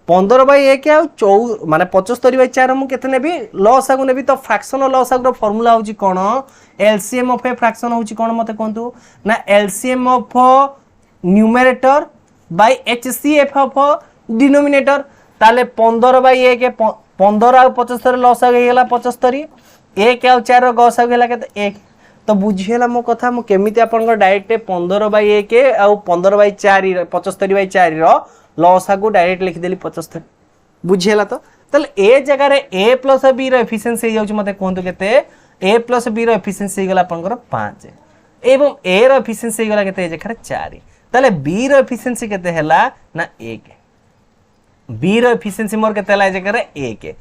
Speaker 1: 15/1 आ 4 माने 75/4 मु केते नेबी लॉसा को नेबी तो फ्रैक्शन और लॉसा को फार्मूला होछि कोन एलसीएम ऑफ ए फ्रैक्शन होछि कोन मते कोंतु ना LCM of numerator by HCF of denominator ताले 15/1 15 आ 75 लॉसा गेला 75 1 आ 4 गसा गेला केते 1 तो बुझिएला मो कथा मु केमिति आपन डायरेक्ट 15/1 आ 15/4 75/4 रो लॉसा को डायरेक्ट लिख देली 75 बुझिएला तो तले ए जगह रे a प्लस b रो एफिशिएंसी जाउछ मते कोंतु केते a प्लस b रो एफिशिएंसी गेला आपन 5 एवं a रो एफिशिएंसी गेला केते ए जगह रे 4 तले b रो एफिशिएंसी केते हेला ना 1 b रो एफिशिएंसी मोर केते ला जगह रे 1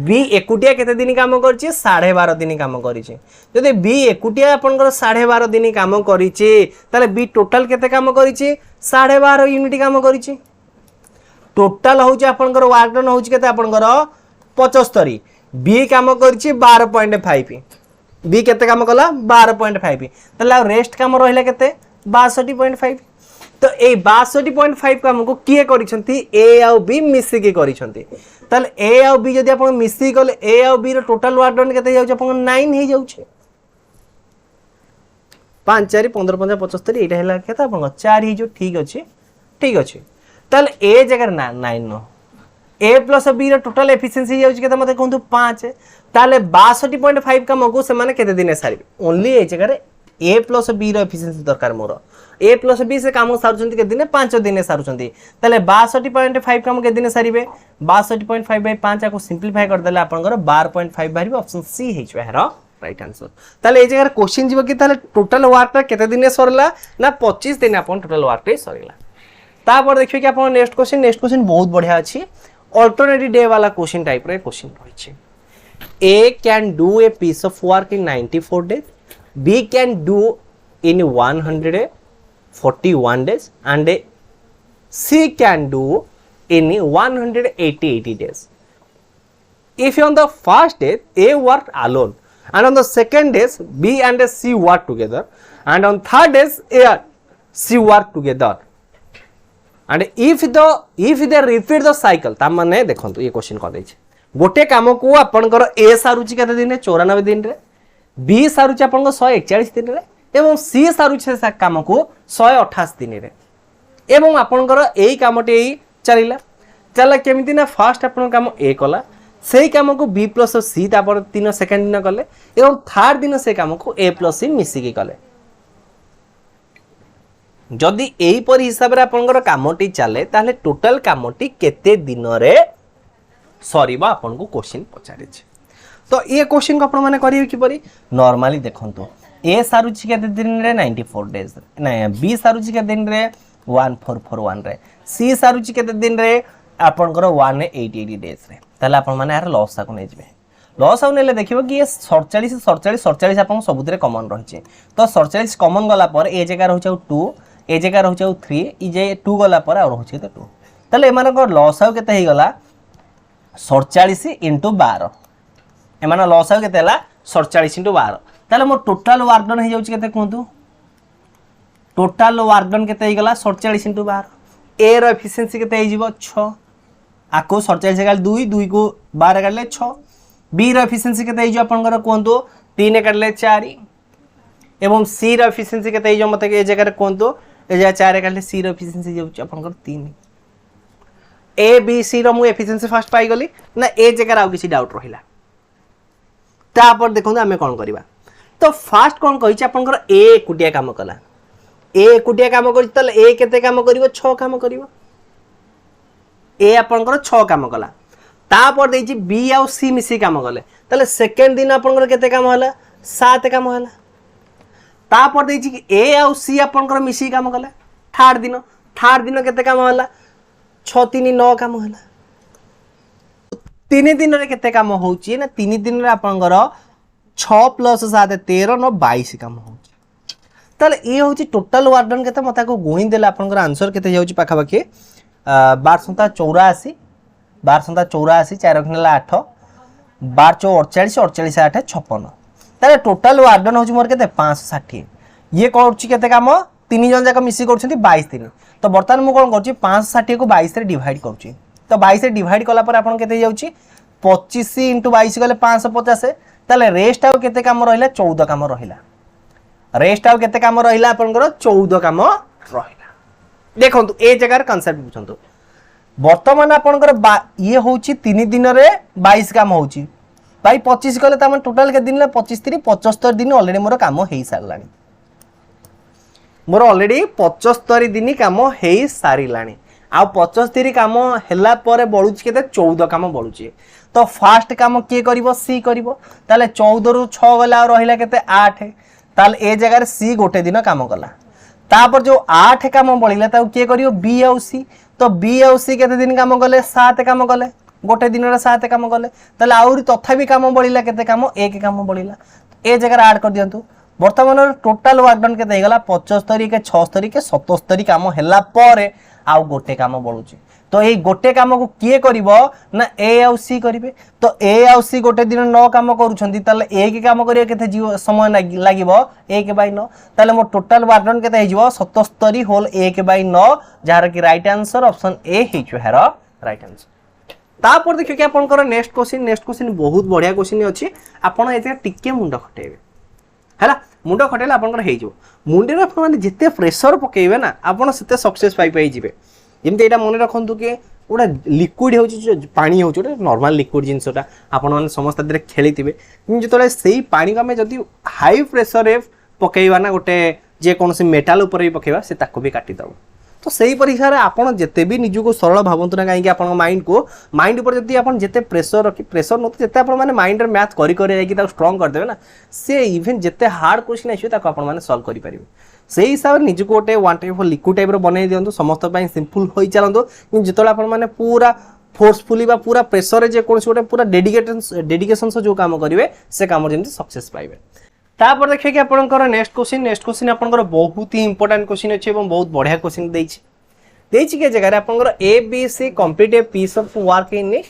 Speaker 1: b एकुटिया केते दिन काम करछि 12.5 दिन काम करिछि जदि b एकुटिया आपन 12.5 दिन काम करिछि तले b टोटल केते काम करिछि 12.5 यूनिट काम करिछि टोटल होउछि आपनकर वर्क डन होउछि केते आपनकर 75 बी काम करछि 12.5 बी केते काम कला 12.5 तला रेस्ट काम रहिला केते 62.5 तो ए 62.5 काम को किए करिसंती ए आउ बी मिसी के करिसंती ताले ए आउ बी जदि आपण मिसी गले ए आउ बी रो टोटल वर्क डन केते जाउछ आपण 9 हे जाउछ 5 4 15 15 75 एटा हैला केता आपण 4 हे जो ठीक अछि ताले ए जगह ना 9 नो ए प्लस बी रो टोटल एफिशिएंसी जाउछ केता मते कहंतु 5 ताले 62.5 काम को से माने केते दिन सारिबे ओनली ए जगह ए प्लस बी रो एफिशिएंसी दरकार मोर ए प्लस बी से काम सारुचंती के दिन 5 दिन सारुचंती ताले 62.5 काम के दिन सारिबे 62.5 बाय 5 को सिंपलीफाई कर देले आपनकर 12.5 बाहिबे ऑप्शन सी हेच हेर राइट आंसर ताले ए जगह क्वेश्चन जीव कि ताले टोटल वर्क केते दिन सरला ना 25 दिन आपन टोटल वर्क रे सरला तापर देखियो कि आपन नेक्स्ट क्वेश्चन बहुत बढ़िया अछि अल्टरनेटिव डे वाला क्वेश्चन टाइप रे क्वेश्चन रहिछि A can do a piece of work in 94 days B can do in 141 days and C can do in 180 days. If on the first day A worked alone and on the second days B and C work together and on third days A and C work together and if they repeat the cycle ता माने देखंतु ये question कर दै छै गोटे काम को आपनकर A सारुचि केते दिन 94 दिन रे B सारुचि आपनकर 141 दिन रे एवं सी सारुचे से काम को 128 दिन रे एवं आपनकर एई कामटे चलिला चला केमिति ना फर्स्ट आपन काम ए कला सेही काम को बी प्लस सी तापर 3 सेकंड दिन कले एवं थर्ड दिन से काम को ए प्लस सी मिसी के कले जदि एई पर हिसाब रे आपनकर कामटी चले ताले टोटल कामटी केते दिन रे सरीबा आपन को क्वेश्चन पचारे छै तो ये क्वेश्चन को आपन माने करियो कि परी नॉर्मली देखंतो ए सारुचि के दिन रे 94 डेज नहीं बी सारुचि के दिन रे 1441 रे सी सारुचि के दिन रे आपन कर 180 डेज रे ताले आपन माने यार लॉस को नै जबे लॉस आउ नेले देखिबो कि ये 47 आपन सबुतरे कॉमन रहि छै तो 47 कॉमन गला पर ए जगह रहउ छै 2 ए जगह रहउ छै 3 ई जे 2 गला पर आ रहउ छै तो 2 ताले ए माने को लॉस आउ केते हे गला 47 * 12 ए माने लॉस आउ केते हला 47 * 12 ताले मोर टोटल वर्क डन हे जाउछ केते कोंतु टोटल वर्क डन केते हे गला 47 * 12 ए रो एफिशिएंसी केते हे जिवो 6 आको 47 से गाल 2 को 12 काटले 6 बी रो एफिशिएंसी केते हे जो आपनकर कोंतु 3 काटले 4 एवं सी रो एफिशिएंसी केते हे जो मते ए जगह रे कोंतु ए जगह 4 काटले सी रो एफिशिएंसी जाउछ आपनकर 3 ए बी सी रो मु एफिशिएंसी फर्स्ट पाई गली ना ए जगह आउ किसी डाउट रहिला तापर देखो आमे कोन करबा तो फास्ट कोन कहि छै आपनकर ए कुटिया काम कला ए कुटिया काम करि तले ए केते काम करिवो 6 काम करिवो ए आपनकर 6 काम कला तापर देइ छी बी आ सी मिसी काम कले तले सेकंड दिन आपनकर केते काम होला 7 काम होला तापर देइ छी ए आ सी आपनकर मिसी काम कले थर्ड दिन केते काम होला 6 3 9 काम होला 3 दिन रे केते काम होउची ना 3 दिन रे आपनकर 6 + 7 13 9 22 काम होउची तले ए होउची टोटल वर्क डन केते मता को गोइन देला आपनकर आंसर केते जाउची पाखा पाखी 1284 4 खनेला 8 12 48 8 56 तले टोटल वर्क डन होउची मोर केते 560 ये करउची केते काम तीन जन जाक मिसी करछंती 22 दिन तो बर्तमान मु कोन करची 560 को 22 रे डिवाइड करची तो 22 रे डिवाइड कला पर आपन केते जाउची 25 * 22 गले 550 ताले रेस्ट आउ केते काम रहिला 14 काम रहिला रेस्ट आउ केते काम रहिला आपनकर 14 काम रहिला देखंतु ए जगह कांसेप्ट बुझंतु वर्तमान आपनकर ये होउची 3 दिन रे 22 काम होउची भाई 25 गले त टोटल के दिन ले 25 3 75 दिन ऑलरेडी मोर काम हेई सारलानी मोर ऑलरेडी 75 दिन काम हेई सारिलानी आ 75 काम हेला परे बळुची केते 14 काम बळुची तो फास्ट काम के करिवो सी करिवो ताले 14 रु 6 गला रहिला केते 8 ताले ए जगह रे सी गोटे दिन काम कला तापर जो 8 काम बळिला ता के करिवो बी आ सी तो बी आ सी केते दिन काम गले 7 काम गले गोटे दिन रे 7 काम गले ताले आउरी तथापि काम बळिला केते काम 1 काम बळिला ए जगह रे ऐड कर दियंतु वर्तमान टोटल वर्क डन केते गला 75 के 76 के 77 काम हेला परे आउ गोटे काम बळुची तो ये गोटे काम को किए करिवो ना ए आउ सी करिवे तो ए आउ सी गोटे दिन 9 काम करूछंती ताले ए के काम करिवे केते समय लागिवो 1/9 ताले मो टोटल वर्क डन केते हिजबो 77 होल 1/9 जार की राइट आंसर ऑप्शन ए हिचो हेर राइट आंसर। तापर देखियो कि आपनकर नेक्स्ट क्वेश्चन बहुत बढ़िया क्वेश्चन अछि आपण एते टिके मुंड खटेबे हैला मुंड खटेला आपनकर हेजो मुंडे रे आपण माने जते प्रेशर पकेइबे ना आपण सेते सक्सेस पाई जिवे जेमते एटा मन रखंतु के ओडा लिक्विड होची पानी होची ओडा नॉर्मल लिक्विड जिंसटा आपण माने समस्त दरे खेलितिबे जतले सेही पानी का में जदी हाई प्रेशर रे पकेइबा ना गोटे जे कोनसी मेटल ऊपर भी पकेइबा से ताको भी काटी दबो तो सही परीक्षा रे आपण जते भी निजु को सरल भावंतु ना काई कि आपण माइंड ऊपर जदी आपण जते प्रेशर रखी प्रेशर न जते आपण माने माइंड रे मैथ करी जाई कि ता स्ट्रांग कर देबे ना से इवन जते हार्ड क्वेश्चन आछे ताको आपण माने सॉल्व करि परिबे से हिसाब रे निजु को गोटे one type of liquid type रो बनै दियंतु समस्त पई सिंपल होई चलंतु कि जतले आपण माने पूरा फोर्सफुली बा पूरा प्रेशर रे जे कोनसी गोटे पूरा डेडिकेशन से जो काम करिवे से काम जेंति सक्सेस पाइबे। तापर देखिए कि आपनकर नेक्स्ट क्वेश्चन आपनकर बहुत ही इंपोर्टेंट क्वेश्चन अछि एवं बहुत बढ़िया क्वेश्चन देछि के जगह रे आपनकर A B C complete a piece of work in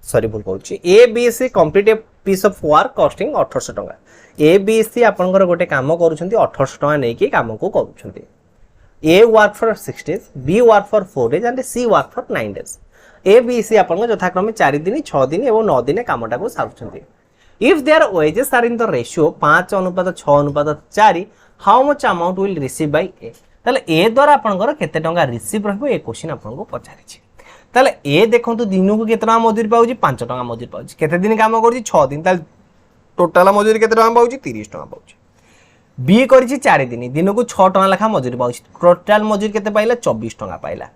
Speaker 1: sorry भूल कहूछि A B C complete a piece of work costing 1800 टका ए बी सी आपनकर गोटे काम करूछंती 1800 टका नै कि काम को करूछंती A work for 6 days B work for 4 days and C work for 9 days A B C आपनकर यथाक्रमे 4 दिन 6 दिन एवं 9 दिन कामटा को सारुछंती if their wages are in the ratio 5:6:4 how much amount will receive by a ताले ए द्वारा आपनकर केते टंका रिसीव रहबो ए क्वेश्चन आपन को पचारि छी ताले ए देखंतु दिनु को केतना मजूरी पाउजी 5 टका मजूरी पाउजी केते दिन काम करजी 6 दिन ताले टोटल मजूरी केते टका पाउजी 30 टका पाउजी बी करजी 4 दिन दिनु को 6 टका लेखा मजूरी पाउजी टोटल मजूरी केते पाइला 24 टका पाइला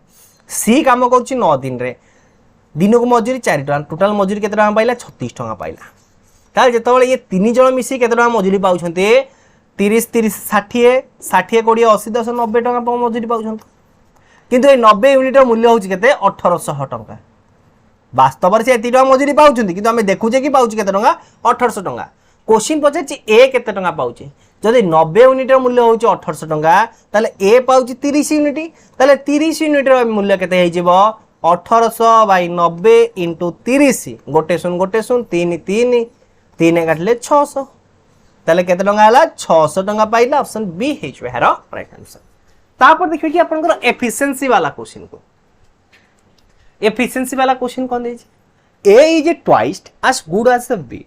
Speaker 1: सी काम करजी 9 दिन रे दिनु को मजूरी 4 टका टोटल मजूरी केते टका पाइला 36 टका पाइला ताल जेतबेले ये तीन जण मिसी केते टका मजूरी पाउछन्ते 30 30 60 60 कोडी 80 10 90 टका मजूरी पाउछन्ते किंतु ए 90 यूनिट रो मूल्य होची केते 1800 टका वास्तव रे से एती टका मजूरी पाउछन्ते किंतु हमें देखुजे कि पाउछ केते टका 1800 टका क्वेश्चन पछे ए केते टका पाउछे जदि 90 यूनिट रो मूल्य होची 1800 टका ताले ए पाउची 30 यूनिट ताले 30 यूनिट रो मूल्य केते हे जिवो 1800 / 90 * 30 गोटे सुन 3 3 3 काटले 600 ताले केते टंगा हला 600 टंगा पाइला ऑप्शन बी हेच हेर राइट आंसर। तापर देखियो कि आपनकर एफिशिएंसी वाला क्वेश्चन को एफिशिएंसी वाला क्वेश्चन कोन दै छै A is twice as good as B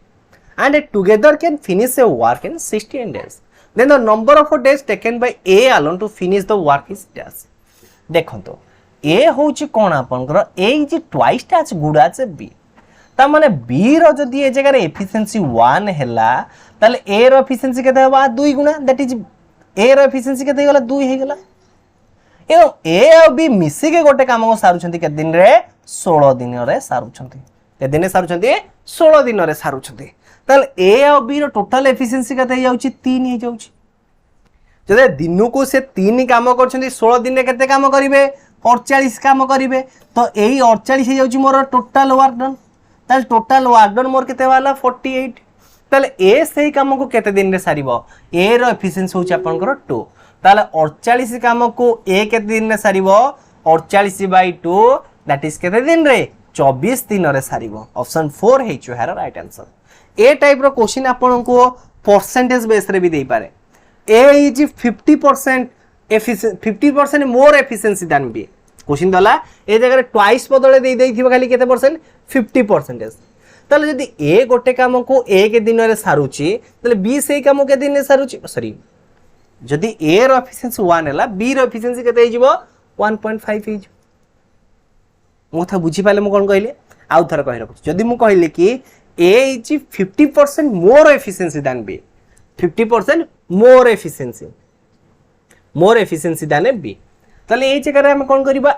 Speaker 1: and together can finish a work in 16 days then the number of days taken by A alone to finish the work is dash देखंतो ए होची कोन आपनकर A is twice as good as B ता माने B रो जदी ए जगह रे एफिशिएंसी 1 हैला ताले ए रो एफिशिएंसी केते बा 2 गुना दैट इज ए रो एफिशिएंसी केते गेला 2 हे गेला ए और बी मिसी के गोटे काम को सारुछंती के दिन रे 16 दिन रे सारुछंती के दिन सारुछंती 16 दिन रे सारुछंती ताले ए और बी रो टोटल एफिशिएंसी केते जाउची 3 हे जाउची जदे दिनु को से 3 काम करछंती 16 दिन रे केते काम करिवे 48 काम करिवे तो एही 48 हे जाउची मोर टोटल वर्क डन ताले टोटल वर्क डन मोर केते वाला 48 ताले ए सही काम को केते दिन रे सारिबो ए रो एफिशिएंसी होची आपनकर 2 ताले 48 काम को ए केते दिन रे सारिबो 48/2 दैट इज केते दिन रे 24 दिन रे सारिबो ऑप्शन 4 हेचो हेर राइट आंसर। ए टाइप रो क्वेश्चन आपन को परसेंटेज बेस रे भी देई पारे A is 50% efficient 50% more efficiency than B question दला ए जगह रे ट्वाइस बदले देई देथिबो खाली केते परसेंट 50% ताले जदी ए गोटे काम को ए के दिन रे सारुची ताले बी सेही काम के दिन रे सारुची सॉरी जदी ए रो एफिशिएंसी 1 हैला बी रो एफिशिएंसी केते हिजबो 1.5 हिज मोथा बुझी पाले म कोन कहले आउ थर कहि रखु जदी मु कहले कि A is 50% more efficiency than B 50% more efficiency than B ताले ए जगह रे हम कोन करिबा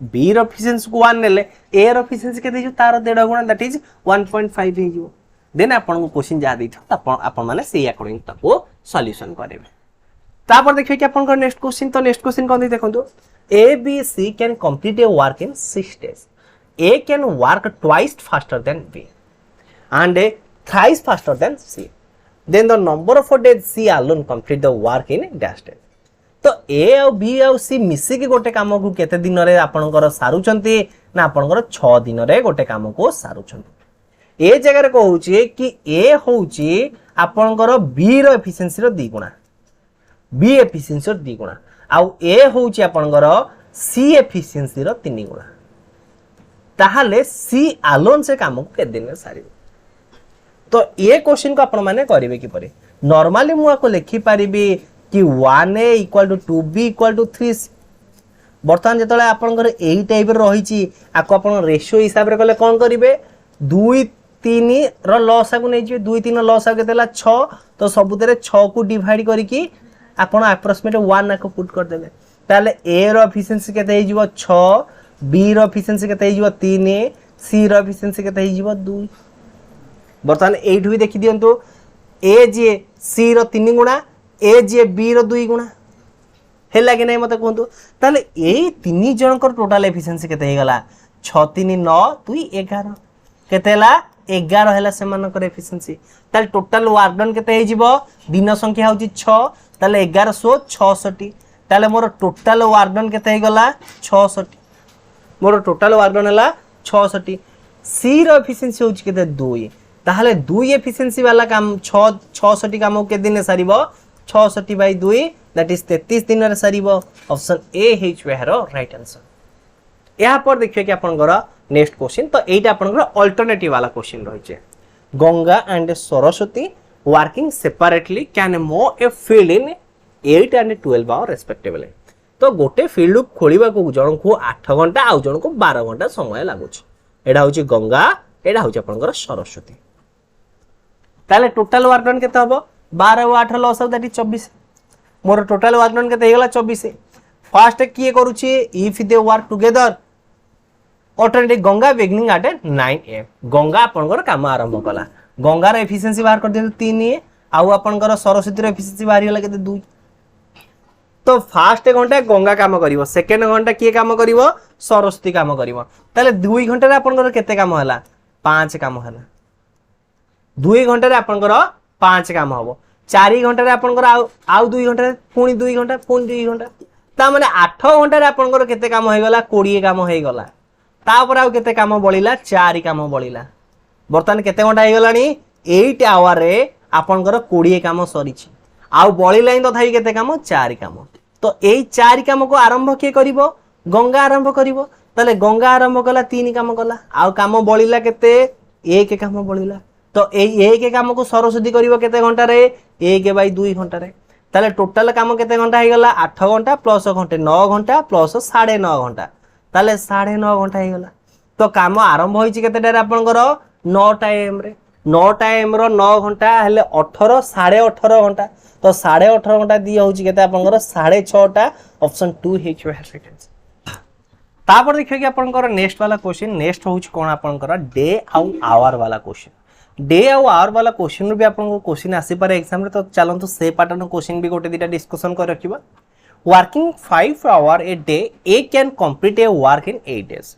Speaker 1: बी रो एफिशिएंसी को 1 नेले ए रो एफिशिएंसी केते हिजो तार 1.5 गुणा दैट इज 1.5 हिजो देन आपन को क्वेश्चन जा दै छ आपन माने सेही अकॉर्डिंग ताको सॉल्यूशन करेबे। तापर देखिए कि आपन को नेक्स्ट क्वेश्चन कोन दै देखंतु A B C can complete a work in 6 days A can work twice faster than B and A thrice faster than C then the number of days C alone complete the work in dash days तो ए आउ B आउ सी मिसिकी गोटे काम को केते दिन रे आपनकर सारुचंती ना आपनकर 6 दिन रे गोटे काम को सारुचंती। ए जगह रे कहूची कि ए होची आपनकर बी रो एफिशिएंसी रो 2 गुणा, बी एफिशिएंसी रो 2 गुणा, आउ ए होची आपनकर सी एफिशिएंसी रो 3 गुणा। ताहले सी अलोन से काम को केते दिन रे सारिबो। तो ये क्वेश्चन को आपण माने करिवे कि परे नॉर्मली मु आको लिखि परिबी कि 1a = 2b = 3c। बर्तमान जेतले आपनकर एई टाइप रे रहिची आको आपण रेशियो हिसाब रे कले कोन करिवे 2 3 रो लॉस आको नै जे 2 3 लॉस आको केतेला 6, तो सबुतरे 6 को डिवाइड करी कि आपण अप्रोक्सीमेट 1 आको पुट कर देबे। ताले a रो एफिशिएंसी केते हे जीवो 6, b रो एफिशिएंसी केते हे जीवो 3, c रो एफिशिएंसी केते हे जीवो 2। बर्तमान एठु भी देखि दियंतु ए जे सी रो 3 गुणा, ए जे बी रो 2 गुणा हेला कि नै मते कहंतु। ताले एई 3 जन को टोटल एफिशिएंसी केते हे गला 6 3 9 2 11 केतेला 11 हेला समान कर एफिशिएंसी। ताले टोटल वर्क डन केते हे जीवो दिन संख्या होची 6, ताले 1166। ताले मोर टोटल वर्क डन केते हे गला 66, मोर टोटल वर्क डन हला 66। सी रो एफिशिएंसी होची केते 2, ताहले 2 एफिशिएंसी वाला काम 66 काम के दिन सारिबो 66/2 दैट इज 33 दिन रे सारिबो। ऑप्शन ए हेच वेहरो राइट आंसर। या पर देखिए कि आपनकर नेक्स्ट क्वेश्चन, तो एटा आपनकर अल्टरनेटिव वाला क्वेश्चन रहिছে। Ganga and Saraswati working separately can mow a field in 8 and 12 hour respectively. तो गोटे फील्ड खोलिबा को जण को 8 घंटा आ जण को 12 घंटा समय लागुछ। एडा होची गंगा, एडा होची आपनकर सरस्वती। ताले टोटल वर्क डन केते हबो 12 और 8 loss that is 24। More total work done केते हेगला 24। फर्स्ट किए करूची if they work together alternative Ganga beginning eight 9 am। Ganga आपनकर काम आरंभ कला, गंगार एफिशिएंसी बाहर कर दियौ 3 आउ आपनकर सरस्वती रो एफिशिएंसी बाहर होला केते 2। तो फर्स्ट घंटा गंगा काम करिवो, सेकंड घंटा किए काम करिवो सरस्वती काम करिवो। ताले 2 घंटा रे आपनकर केते काम होला 5 काम होला। 2 घंटा रे आपनकर 5 काम हबो। 4 घंटा रे आपनकर आउ 2 घंटा रे पुनी 2 घंटा पुनी 2 घंटा, ता माने 8 घंटा रे आपनकर केते काम होई गला 20 काम होई गला। तापर आउ केते काम बळिला 4 काम बळिला। बर्तमान केते घंटा होई गलानी 8 आवर रे आपनकर 20 काम सरीछि, आउ बळिला इन तथाई केते काम 4 काम। तो एई 4 काम को आरंभ के करिवो गंगा आरंभ करिवो। ताले गंगा आरंभ कला 3 काम कला, आउ काम बळिला केते 1 काम बळिला। तो एई 1 काम को सरस्वती करिवो केते घंटा रे 1/2 घंटा रे। ताले टोटल काम केते घंटा हे गला 8 घंटा प्लस घंटे 9 घंटा प्लस 9.5 घंटा, ताले 9.5 घंटा हे गला। तो काम आरंभ होईची केते रे आपनकर 9 टाइम रे, 9 टाइम रो 9 घंटा हेले 18 18.5 घंटा। तो 18.5 घंटा दी होची केते आपनकर 6.5 टा। ऑप्शन 2 हेच राइट आंसर। तापर देखियो कि आपनकर नेक्स्ट वाला क्वेश्चन, नेक्स्ट होची कोन आपनकर डे आउ आवर वाला क्वेश्चन। डे आउ आवर वाला क्वेश्चन भी आपन को क्वेश्चन आसी पारे एग्जाम रे। तो चलंतु से पैटर्न क्वेश्चन भी गोटे दिटा डिस्कशन कर रखिबा। Working 5 hour a day A can complete a work in 8 days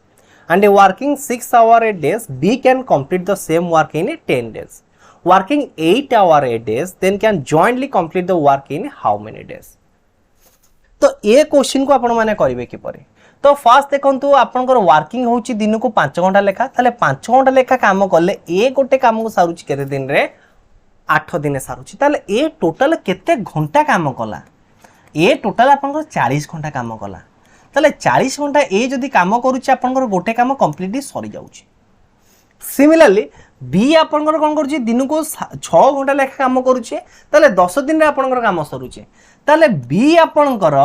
Speaker 1: and a working 6 hour a days B can complete the same work in 10 days. Working 8 hour a days then can jointly complete the work in how many days? तो ये question को आपण माने करिवे कि परे। तो first देखंतु आपनकर वर्किंग होची दिन को 5 घंटा लेखा, ताले 5 घंटा लेखा काम करले ए गोटे काम को सारुची केते दिन रे 8 दिन सारुची। ताले ए टोटल केते घंटा काम कला, ए टोटल आपनकर 40 घंटा काम कला। ताले 40 घंटा ए जदी काम करूची आपनकर गोटे काम कंप्लीटली सरी जाउची। सिमिलरली बी आपनकर कोन करूची दिन को 6 घंटा लेखा काम करूची, ताले 10 दिन रे आपनकर काम सरुची। ताले बी आपनकर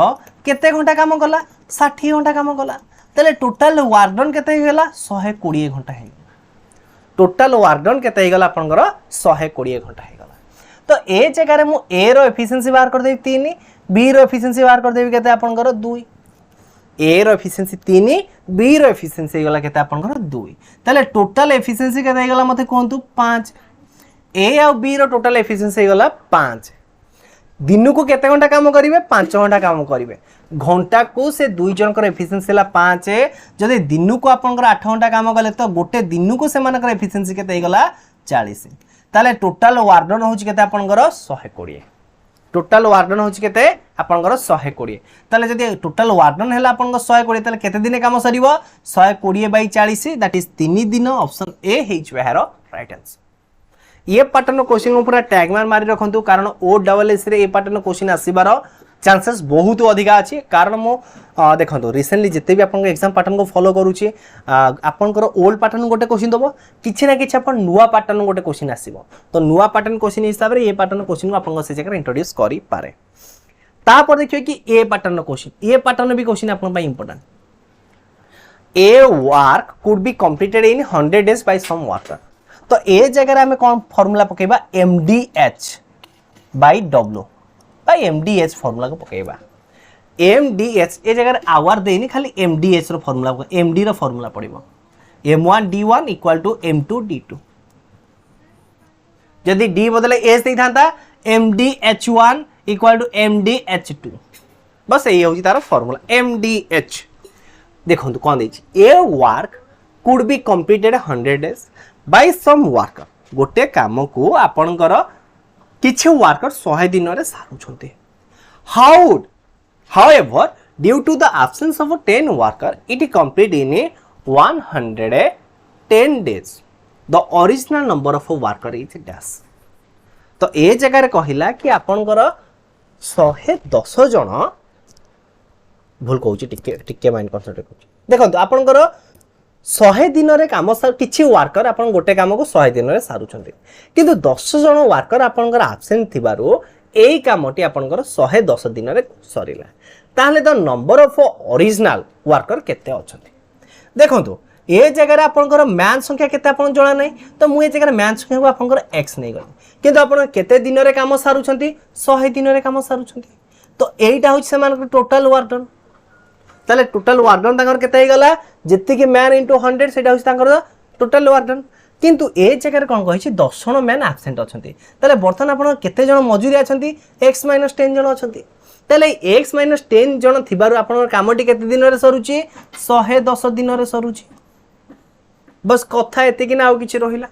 Speaker 1: केते घंटा काम कला 60 घंटा काम कला। ताले टोटल वर्क डन केते हे गला 120 घंटा हे गला। टोटल वर्क डन केते हे गला आपनकर 120 घंटा हे गला। तो ए जगह रे मु ए रो एफिशिएंसी बाहर कर देबी 3, बी रो एफिशिएंसी बाहर कर देबी केते आपनकर 2। ए रो एफिशिएंसी 3, बी रो एफिशिएंसी हे गला केते आपनकर 2। ताले टोटल एफिशिएंसी केते हे गला मते कोंतु 5। ए और बी रो टोटल एफिशिएंसी हे गला 5। दिन को केते घंटा काम करिवे 5 घंटा काम करिवे। घंटा को से 2 जनकर एफिशिएंसी ला 5। जदि दिन को आपनकर 8 घंटा काम कले तो गोटे दिन को से मानकर एफिशिएंसी केते हे गला 40। ताले टोटल वर्क डन होची केते आपनकर 120। टोटल वर्क डन होची केते आपनकर 120 ताले जदि टोटल वर्क डन हैला आपनकर 120 ताले केते दिन काम सरीबो 120/40 दैट इज 3 दिन ऑप्शन ए हेच वेहर राइट आंसर ये पैटर्न क्वेश्चन पूरा टैग मारी रखंतु कारण ओ डबल एस रे ए पैटर्न क्वेश्चन आसीबार चांसेस बहुत अधिका अच्छी कारण मो देखो रिसेंटली जिते भी आपन एग्जाम पैटर्न को फॉलो करूची आपनकर ओल्ड पैटर्न गोटे क्वेश्चन दबो किछि ना किछि आपन नुवा पैटर्न गोटे क्वेश्चन आसीबो तो नुवा पैटर्न क्वेश्चन हिसाब रे ए पैटर्न क्वेश्चन को आपन से जगह इंट्रोड्यूस करी पारे तापर देखियो कि ए पैटर्न क्वेश्चन ए पैटर्न भी क्वेश्चन आपन पई important a work could be completed in 100 days by some worker तो ए जगह हमें कौन फार्मूला पकेबा mdh by w by mdh formula को पकेबा mdh ए जगह आवर देनी खाली mdh रो फार्मूला md रो फार्मूला पड़िबो m1 d1 equal to m2 d2 जदि d बदले h देई थांता mdh1 इक्वल टू mdh2 बस यही होची तार फार्मूला mdh देखो कौन देछि a work could be completed 100 days by some worker गोटे काम को आपनकर किछि वर्कर 100 दिन रे सारुछंते however due to the absence of 10 worker it complete in 110 days the original number of worker is dash तो ए जगह रे कहिला कि आपनकर 110 जण भूल कहूची टिके माइंड कंसंट्रेट कहूची देखो आपनकर 100 दिन रे काम किछि वर्कर आपन गोटे काम को 100 दिन रे सारुछंती किंतु 10 जण वर्कर आपनकर एब्सेंट थिबारो एई कामटी आपनकर 110 दिन रे सरीला ताहले the number of original worker केते अछंती देखंतु ए जगह रे आपनकर मैन संख्या केते आपन जणा नै तो मु ए जगह रे मैन संख्या को आपनकर x नै गली किंतु आपन केते दिन रे काम सारुछंती 100 दिन रे काम सारुछंती तो एईटा होछि समान टोटल वर्क डन ताले टोटल वर्क डन तांकर केते गला जति कि मैन इनटू 100 सेटा होछि तांकर टोटल वर्क डन किंतु ए जगह रे कोन कहिछि 10 जण मैन एब्सेंट अछंती ताले बर्तन आपन केते जण मजूरी अछंती x - 10 जण अछंती ताले x - 10 जण थिबारु आपन कामटी केते दिन रे सरुछि 110 दिन रे सरुछि बस कथा एते कि ना आउ किछि रहिला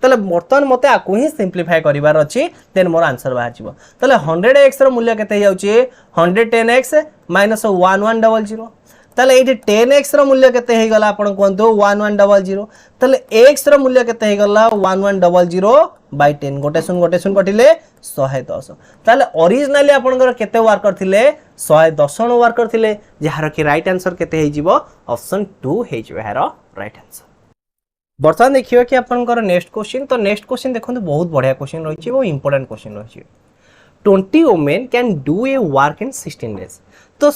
Speaker 1: ताले बर्तन मते आकु ही सिंपलीफाई करिवार अछि देन मोर आंसर बाहर जिवो ताले 100x रो मूल्य केते जाउछि 110x - 1100 ताले एठी 10x रो मूल्य केते हे गला आपण कोंतो 1100 ताले x रो मूल्य केते हे गला 1100 बाय 10 गोटे सुन कटिले 110 ताले ओरिजिनली आपनकर केते वर्कर थिले 110 जण वर्कर थिले जहार कि राइट आंसर केते हे जिवो ऑप्शन 2 हे जिवो हेरो राइट आंसर बर्तमान देखियो कि आपनकर नेक्स्ट क्वेश्चन तो नेक्स्ट क्वेश्चन देखंतु बहुत बढ़िया क्वेश्चन रहिछि वो इंपोर्टेंट क्वेश्चन रहिछि 20 women can do a work in 16 days तो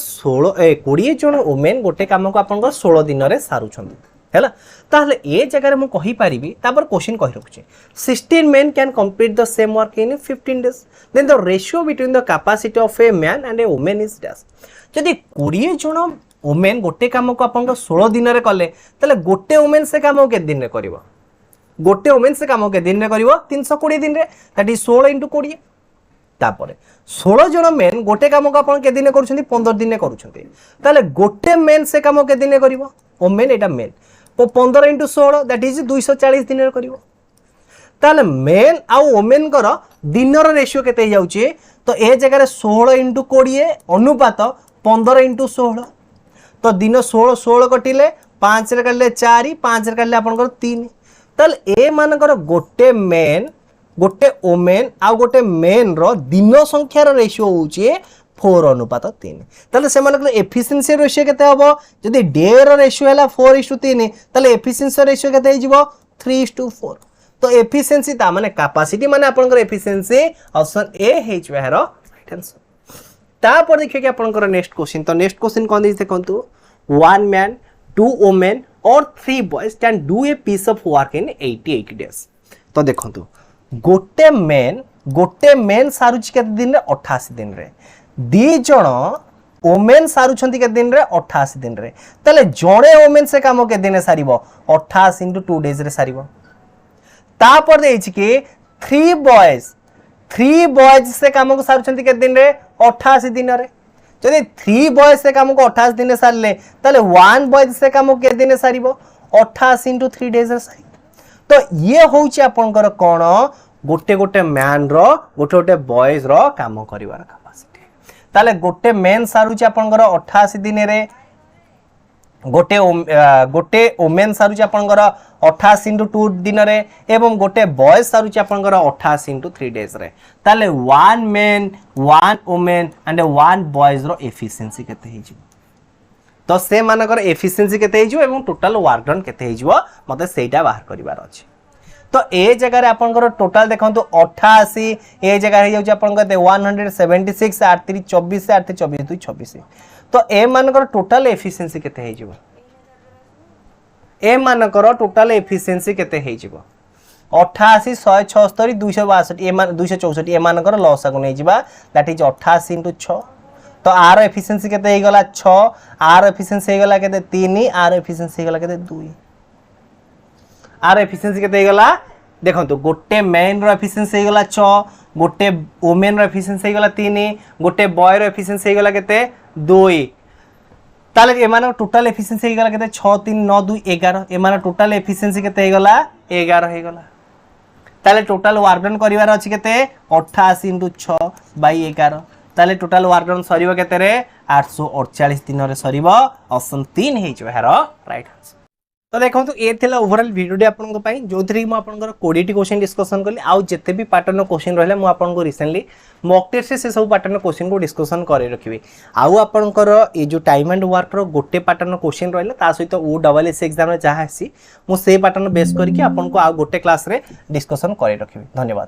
Speaker 1: 20 जन वुमेन गोटे काम को आपनकर 16 दिन रे सारुछंती हैला ताहले ए जगह रे मु कहि परिबी तापर क्वेश्चन कहि रखछि 16 men can complete the same work in 15 days then the ratio between the capacity of a man and a woman is dash जदि 20 जन वुमेन गोटे काम को आपन 16 दिन रे कले तले गोटे वुमेन से काम के दिन रे करिवो गोटे वुमेन से काम के दिन रे करिवो 320 दिन रे दैट इज 16 * 20 तापरे 16 जन मेन गोटे काम को आपन के दिन रे करूछंती 15 दिन रे करूछंती तले गोटे मेन से काम के दिन रे करिवो वुमेन एटा मेन तो 15 * 16 दैट इज 240 दिन रे करिवो ताले मेन आ वुमेन कर दिन रो रेशियो केते जाउची तो ए जगह रे 16 * 20 अनुपात 15 * 16 तो दिन 16 16 कटिले 5 रे कटले 4 5 रे कटले आपनकर 3 तल ए मानकर गोटे मेन गोटे वुमेन आ गोटे मेन रो दिन संख्या रो रेशियो होची 4 अनुपात 3 तले से मानकर एफिशिएंसी रेशियो केते हबो जदी डे रो रेशियो हला 4:3 तले एफिशिएंसी रेशियो केते हे जिवो 3:4 तो एफिशिएंसी ता माने कैपेसिटी माने आपनकर एफिशिएंसी ऑप्शन ए हेच वेहरो राइट आंसर तापर देखिए कि आपनकर नेक्स्ट क्वेश्चन तो नेक्स्ट क्वेश्चन कोन दिस देखंतु 1 man 2 women or 3 boys can do a piece of work in 88 days तो देखंतु गोटे मेन सारुच के दिन रे 88 दिन रे दी जण वुमेन सारुछंती के दिन रे 88 दिन रे तले जणे वुमेन से काम के दिन सारिबो 88 * 2 डेज रे सारिबो तापर देछि कि 3 बॉयज से काम को सारुछंती के दिन रे 88 दिन रे जदि 3 बॉयज से काम को 88 दिन सारले ताले 1 बॉयज से काम के दिन सारिबो 88 * 3 डेज रे सारि तो ये होउची आपनकर कोन गोटे गोटे मैन रो गोटे गोटे बॉयज रो काम करिवार कैपेसिटी ताले गोटे मेन सारुची आपनकर 88 दिन रे गोटे गोटे ओमेन सारुची आपनकर 88 into 2 दिन रे एवं गोटे बॉयज सारुची आपनकर 88 into 3 डेज रे ताले 1 मेन 1 वुमेन एंड 1 बॉयज रो एफिशिएंसी केते हे जी तो से मानकर एफिशिएंसी केते हे जी एवं टोटल वर्क डन केते हे जी मते सेटा बाहर करिवार अछि तो ए जगह रे आपनकर टोटल देखंतु 88 ए जगह हे जाउ आपनकर 176 83 24 से 24 2 26 तो ए मानकर टोटल एफिशिएंसी केते हे जी ए मानकर टोटल एफिशिएंसी केते हे जी 88 176 262 ए मान 264 ए मानकर लॉस को नै जिबा दैट इज 88 into 6 तो आर एफिशिएंसी केते हे गला 6 आर एफिशिएंसी हे गला केते 3 आर एफिशिएंसी हे गला केते 2 आर एफिशिएंसी केते हे गला देखंतु गोटे मेन रो एफिशिएंसी हे गला 6 गोटे वुमेन रो एफिशिएंसी हे गला 3 गोटे बॉय रो एफिशिएंसी हे गला केते 2 ताले एमान टोटल एफिशिएंसी हे गला केते 6 3 9 2 11 एमान टोटल एफिशिएंसी केते हे गला 11 हे गला ताले टोटल वर्क डन करिवार अछि केते 88 into 6 by 11 ताले टोटल वर्क डन सरीबो केते रे 848 दिन रे सरीबो ऑप्शन 3 हे जो हेरो राइट आंसर तो देखो ये थिला ओवरऑल वीडियो आपन पई जो थ्री मु आपन 20 टी क्वेश्चन डिस्कशन करली आउ जते भी पैटर्न क्वेश्चन रहले मु आपन को रिसेंटली मॉक टेस्ट से सब पैटर्न क्वेश्चन को डिस्कशन करे रखिबे आउ आपन ये जो टाइम एंड वर्क रो गोटे पैटर्न क्वेश्चन रहले ता सहित ओ डबल एस एग्जाम रे जहा आसी मु से पैटर्न बेस करके आपन को आ गोटे क्लास रे डिस्कशन करे रखिबे धन्यवाद।